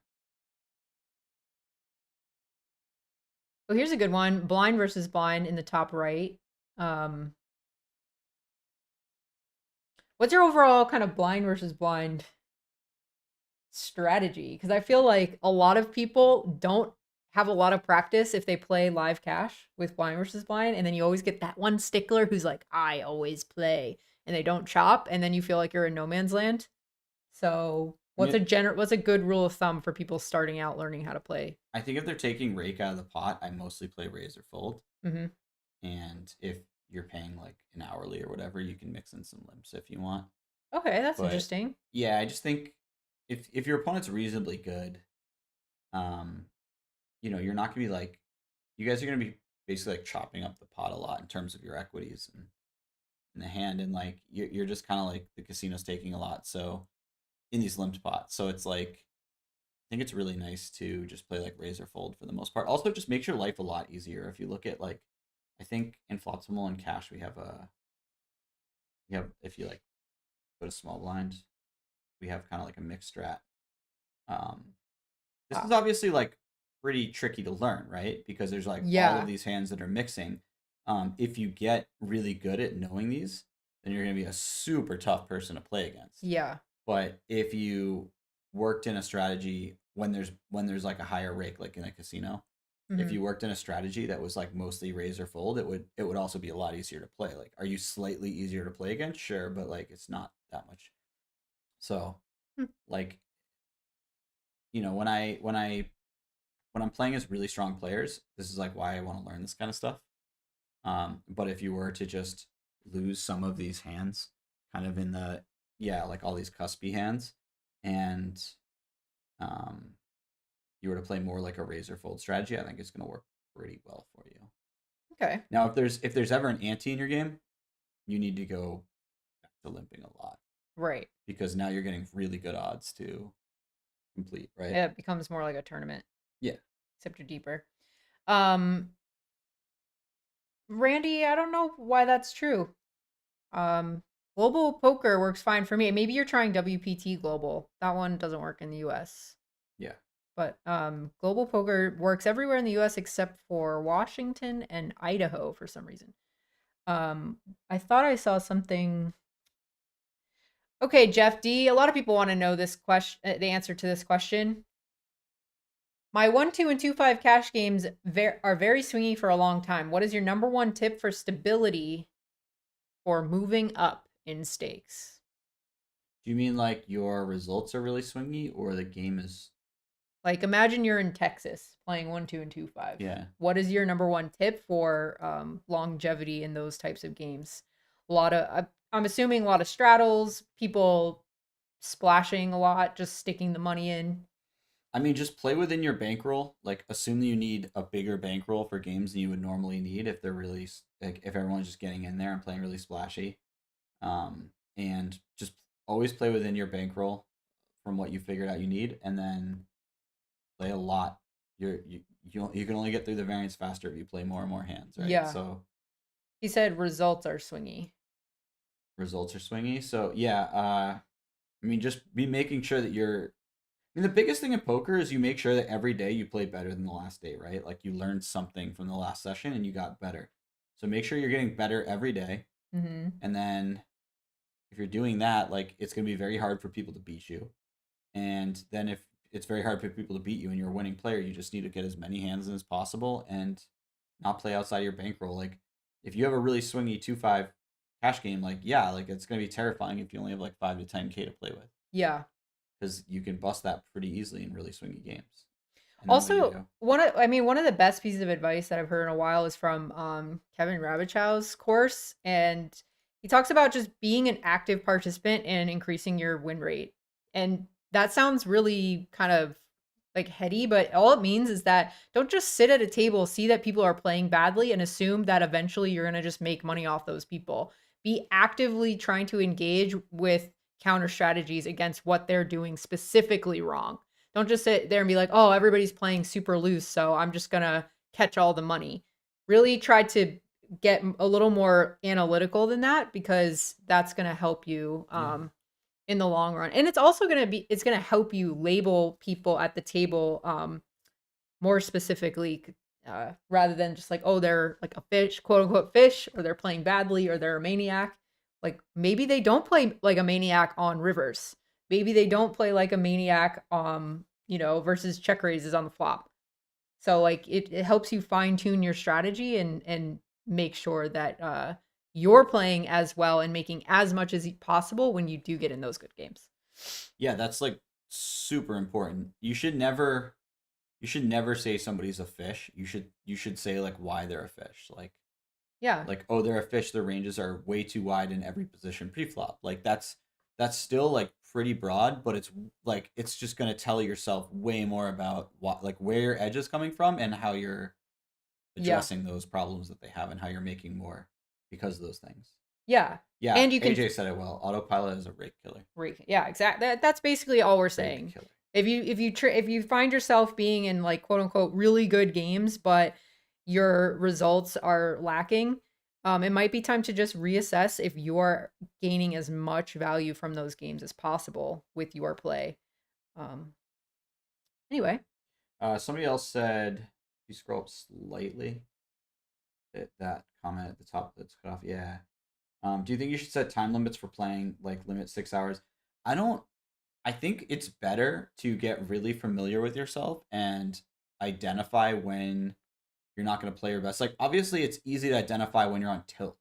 Oh, here's a good one. Blind versus blind in the top right. What's your overall kind of blind versus blind strategy? Because I feel like a lot of people don't have a lot of practice if they play live cash with blind versus blind. And then you always get that one stickler who's like, I always play. And they don't chop. And then you feel like you're in no man's land. So what's a good rule of thumb for people starting out learning how to play? I think if they're taking rake out of the pot, I mostly play raise or fold. Mm-hmm. And if you're paying like an hourly or whatever, you can mix in some limps if you want. Okay, that's But, interesting. Yeah, I just think if your opponent's reasonably good, you're not gonna be like, you guys are gonna be basically like chopping up the pot a lot in terms of your equities and in the hand, and like you're just kind of like the casino's taking a lot. So in these limped pots, so it's like I think it's really nice to just play like raise or fold for the most part. Also, just makes your life a lot easier. If you look at like, I think in Flotsimal and Cash we have if you like go to small blind, we have kind of like a mixed strat. This is obviously like pretty tricky to learn, right? Because there's like all of these hands that are mixing. If you get really good at knowing these, then you're gonna be a super tough person to play against. Yeah. But if you worked in a strategy when there's like a higher rake, like in a casino, if you worked in a strategy that was like mostly raise or fold, it would also be a lot easier to play. Like, are you slightly easier to play against? Sure, but like it's not that much. So, like, when I'm playing as really strong players, this is like why I want to learn this kind of stuff. But if you were to just lose some of these hands, kind of in the like all these cuspy hands, and you were to play more like a razor fold strategy, I think it's going to work pretty well for you. Okay. Now, if there's ever an ante in your game, you need to go back to limping a lot. Right. Because now you're getting really good odds to complete, right? Yeah, it becomes more like a tournament. Yeah. Except you're deeper. Randy, I don't know why that's true. Global poker works fine for me. Maybe you're trying WPT global. That one doesn't work in the US. Yeah. But global poker works everywhere in the US except for Washington and Idaho for some reason. I thought I saw something. Okay, Jeff D. A lot of people want to know this question, the answer to this question. My 1-2 and 2-5 cash games are very swingy for a long time. What is your number one tip for stability for moving up in stakes? Do you mean like your results are really swingy, or the game is? Like, imagine you're in Texas playing 1-2 and 2-5. Yeah. What is your number one tip for longevity in those types of games? I'm assuming a lot of straddles, people splashing a lot, just sticking the money in. I mean, just play within your bankroll. Like, assume that you need a bigger bankroll for games than you would normally need if they're really like if everyone's just getting in there and playing really splashy. And just always play within your bankroll from what you figured out you need, and then play a lot. You can only get through the variants faster if you play more and more hands, right? Yeah. So He said results are swingy. results are swingy. So yeah, I mean, just be making sure that you're. I mean, the biggest thing in poker is you make sure that every day you play better than the last day, right? Like you learned something from the last session and you got better. So make sure you're getting better every day, Mm-hmm. and then if you're doing that, like it's gonna be very hard for people to beat you. And then if it's very hard for people to beat you and you're a winning player, you just need to get as many hands in as possible and not play outside your bankroll. Like if you have a really swingy 2-5 cash game, like yeah, like it's gonna be terrifying if you only have like 5 to 10K to play with. Yeah. Because you can bust that pretty easily in really swingy games. And then what do you Also, do? one of the best pieces of advice that I've heard in a while is from Kevin Rabichow's course, and he talks about just being an active participant and increasing your win rate. And that sounds really kind of like heady, but all it means is that don't just sit at a table, see that people are playing badly, and assume that eventually you're gonna just make money off those people. Be actively trying to engage with counter strategies against what they're doing specifically wrong. Don't just sit there and be like, "Oh, everybody's playing super loose, so I'm just gonna catch all the money." Really try to get a little more analytical than that, because that's gonna help you Yeah. in the long run. And it's gonna help you label people at the table more specifically, rather than just like, oh, they're like a fish, quote unquote fish, or they're playing badly, or they're a maniac. Like maybe they don't play like a maniac on rivers. Maybe they don't play like a maniac, versus check raises on the flop. So like it helps you fine tune your strategy and make sure that you're playing as well and making as much as possible when you do get in those good games. Yeah, that's like super important. You should never say somebody's a fish. You should say like why they're a fish. Yeah. Like oh they're a fish, their ranges are way too wide in every position pre-flop. Like that's still like pretty broad, but it's just gonna tell yourself way more about what like where your edge is coming from and how you're Yeah. addressing those problems that they have and how you're making more because of those things. Yeah. Yeah, And you can AJ said it well. Autopilot is a rake killer. yeah, exactly. That's basically all we're Rake saying. killer. If you find yourself being in like quote unquote really good games, but your results are lacking, it might be time to just reassess if you're gaining as much value from those games as possible with your play. Um, anyway, Somebody else said, if you scroll up slightly, that comment at the top that's cut off. Yeah. Do you think you should set time limits for playing, like limit 6 hours? I don't. I think it's better to get really familiar with yourself and identify when you're not going to play your best. Like, obviously, it's easy to identify when you're on tilt.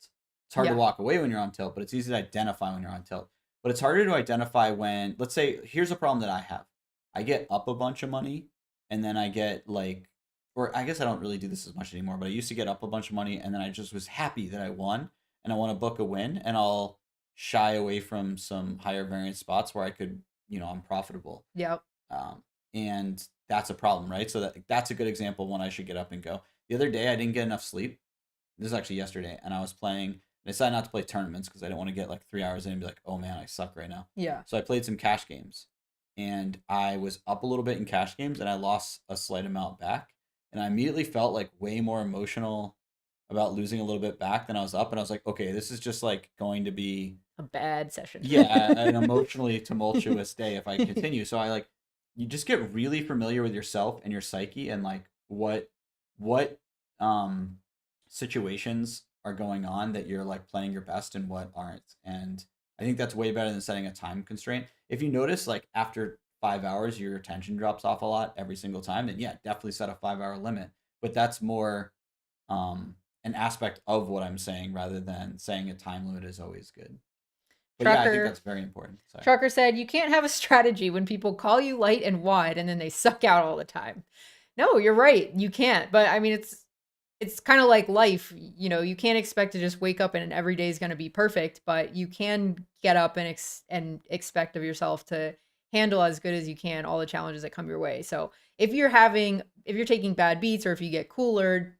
It's hard to yeah, walk away when you're on tilt, but it's easy to identify when you're on tilt. But it's harder to identify when, let's say, here's a problem that I have. I get up a bunch of money, and then I get like, or I guess I don't really do this as much anymore, but I used to get up a bunch of money, and then I just was happy that I won, and I want to book a win, and I'll shy away from some higher variance spots where I could, I'm profitable. yep, Um, and that's a problem, right? So that's a good example of when I should get up and go. The other day, I didn't get enough sleep. This is actually yesterday, and I was playing. I decided not to play tournaments because I didn't want to get like 3 hours in and be like, oh man, I suck right now. yeah, So I played some cash games, and I was up a little bit in cash games, and I lost a slight amount back, and I immediately felt like way more emotional about losing a little bit back than I was up, and I was like, okay, this is just like going to be a bad session. yeah, an emotionally tumultuous day if I continue. So you just get really familiar with yourself and your psyche and like what situations are going on that you're like playing your best and what aren't. And I think that's way better than setting a time constraint. If you notice like after 5 hours your attention drops off a lot every single time, then yeah, definitely set a 5 hour limit. But that's more an aspect of what I'm saying rather than saying a time limit is always good. But yeah, I think Trucker that's very important. Sorry. Trucker said, "You can't have a strategy when people call you light and wide and then they suck out all the time." No, you're right. You can't. But I mean, it's kind of like life. You can't expect to just wake up and every day is going to be perfect, but you can get up and expect of yourself to handle as good as you can all the challenges that come your way. So if you're taking bad beats, or if you get cooler,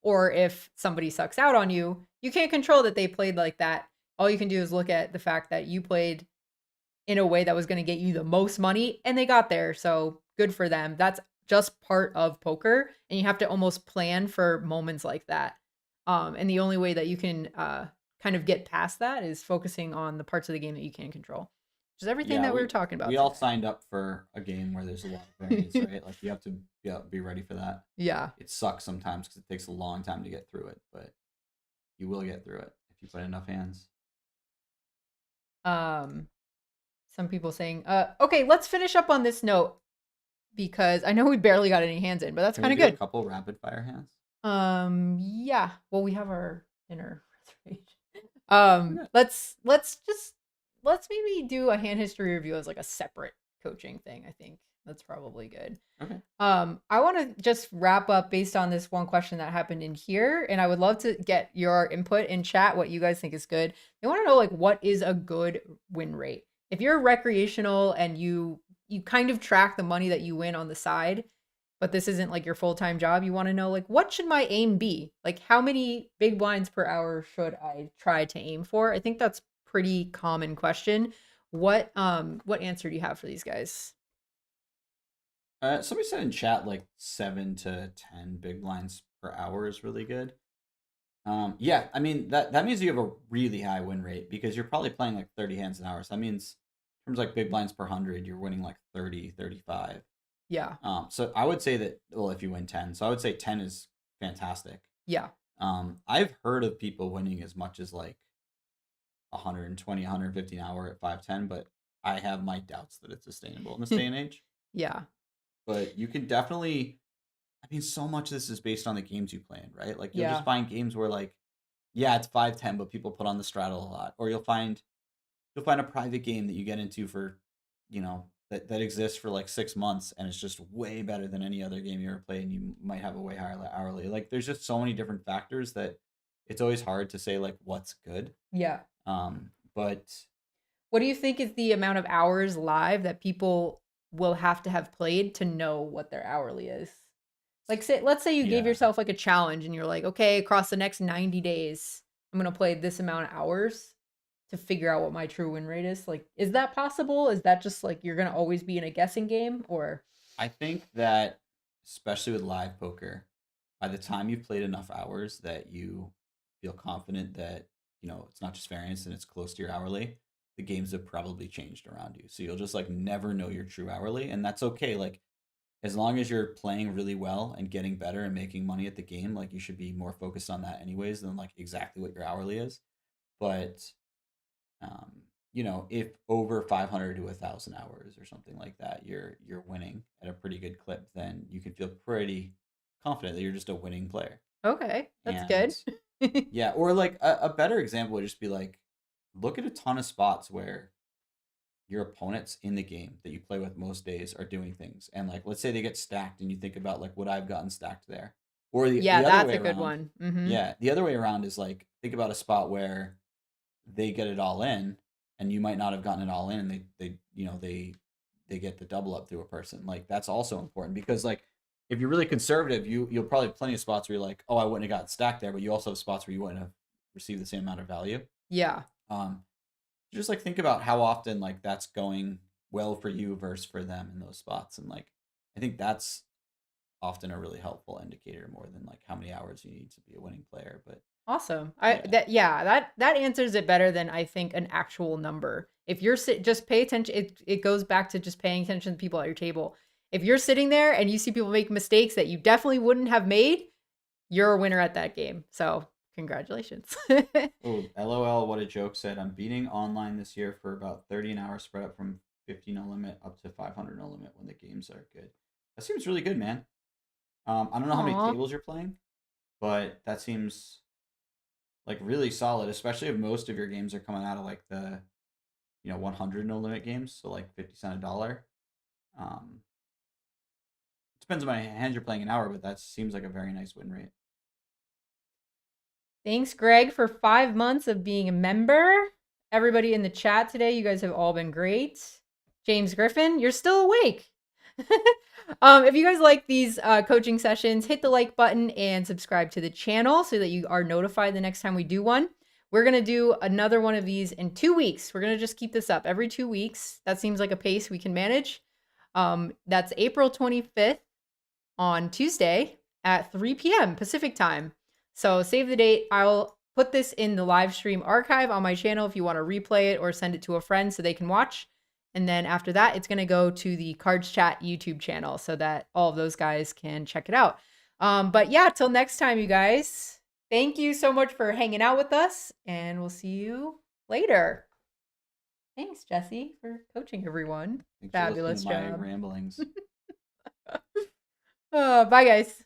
or if somebody sucks out on you, you can't control that they played like that. All you can do is look at the fact that you played in a way that was going to get you the most money, and they got there. So good for them. That's just part of poker, and you have to almost plan for moments like that. And the only way that you can kind of get past that is focusing on the parts of the game that you can control, which is everything that we were talking about. We all signed up for a game where there's a lot of variance, right? Like you have to be ready for that. Yeah. It sucks sometimes because it takes a long time to get through it, but you will get through it if you put enough hands. Some people saying, okay, let's finish up on this note because I know we barely got any hands in, but that's kind of good. A couple rapid fire hands. Yeah. Well, we have our dinner reservation. Let's maybe do a hand history review as like a separate coaching thing. I think that's probably good. Okay. I want to just wrap up based on this one question that happened in here, and I would love to get your input in chat. What you guys think is good? They want to know like what is a good win rate. If you're recreational and you kind of track the money that you win on the side, but this isn't like your full-time job, you want to know like what should my aim be? Like how many big blinds per hour should I try to aim for? I think that's pretty common question. What answer do you have for these guys? Somebody said in chat like 7 to 10 big blinds per hour is really good. Yeah, I mean that means you have a really high win rate because you're probably playing like 30 hands an hour. So that means in terms of like big blinds per 100, you're winning like 30, 35. Yeah. So I would say that, well, if you win 10, so I would say 10 is fantastic. Yeah. I've heard of people winning as much as like 120, 150 an hour at 5-10, but I have my doubts that it's sustainable in this day and age. Yeah. But you can definitely, I mean, so much of this is based on the games you play in, right? Like you'll Yeah. just find games where like, yeah, it's 5-10, but people put on the straddle a lot. Or you'll find a private game that you get into for, you know, that exists for like 6 months and it's just way better than any other game you ever played, and you might have a way higher hourly. Like there's just so many different factors that it's always hard to say like what's good. Yeah. But what do you think is the amount of hours live that people will have to have played to know what their hourly is? Like let's say you gave yourself like a challenge and you're like, okay, across the next 90 days, I'm going to play this amount of hours to figure out what my true win rate is. Like, is that possible? Is that just like, you're going to always be in a guessing game, or? I think that especially with live poker, by the time you've played enough hours that you feel confident that, you know, it's not just variance and it's close to your hourly, the games have probably changed around you. So you'll just like never know your true hourly, and that's okay. Like as long as you're playing really well and getting better and making money at the game, like you should be more focused on that anyways than like exactly what your hourly is. But you know, if over 500 to 1,000 hours or something like that, you're winning at a pretty good clip, then you can feel pretty confident that you're just a winning player. Okay, that's good. Yeah, or like a better example would just be like, look at a ton of spots where your opponents in the game that you play with most days are doing things, and like let's say they get stacked, and you think about like, would I have gotten stacked there? Or the other that's way a good around. one. Mm-hmm. Yeah, the other way around is like, think about a spot where they get it all in and you might not have gotten it all in, and they get the double up through a person. Like that's also important because like if you're really conservative, you'll probably have plenty of spots where you're like, oh, I wouldn't have gotten stacked there, but you also have spots where you wouldn't have received the same amount of value. Yeah. Just like think about how often like that's going well for you versus for them in those spots, and like I think that's often a really helpful indicator more than like how many hours you need to be a winning player. But awesome. That answers it better than I think an actual number. If you're just pay attention, it goes back to just paying attention to the people at your table. If you're sitting there and you see people make mistakes that you definitely wouldn't have made, you're a winner at that game. So congratulations. Oh, LOL, what a joke said, I'm beating online this year for about 30 an hour, spread up from 50 no limit up to 500 no limit when the games are good. That seems really good, man. I don't know how many tables you're playing, but that seems like really solid, especially if most of your games are coming out of like the 100 no limit games, so like 50 cents a dollar. Depends on how many hands you're playing an hour, but that seems like a very nice win rate. Thanks, Greg, for 5 months of being a member. Everybody in the chat today, you guys have all been great. James Griffin, you're still awake. If you guys like these coaching sessions, hit the like button and subscribe to the channel so that you are notified the next time we do one. We're going to do another one of these in 2 weeks. We're going to just keep this up every 2 weeks. That seems like a pace we can manage. That's April 25th on Tuesday at 3 p.m. Pacific time. So save the date. I'll put this in the live stream archive on my channel if you want to replay it or send it to a friend so they can watch. And then after that, it's going to go to the Cards Chat YouTube channel so that all of those guys can check it out. But yeah, till next time, you guys. Thank you so much for hanging out with us, and we'll see you later. Thanks, Jesse, for coaching everyone. Thanks for Fabulous listening to my job. ramblings. Bye, guys.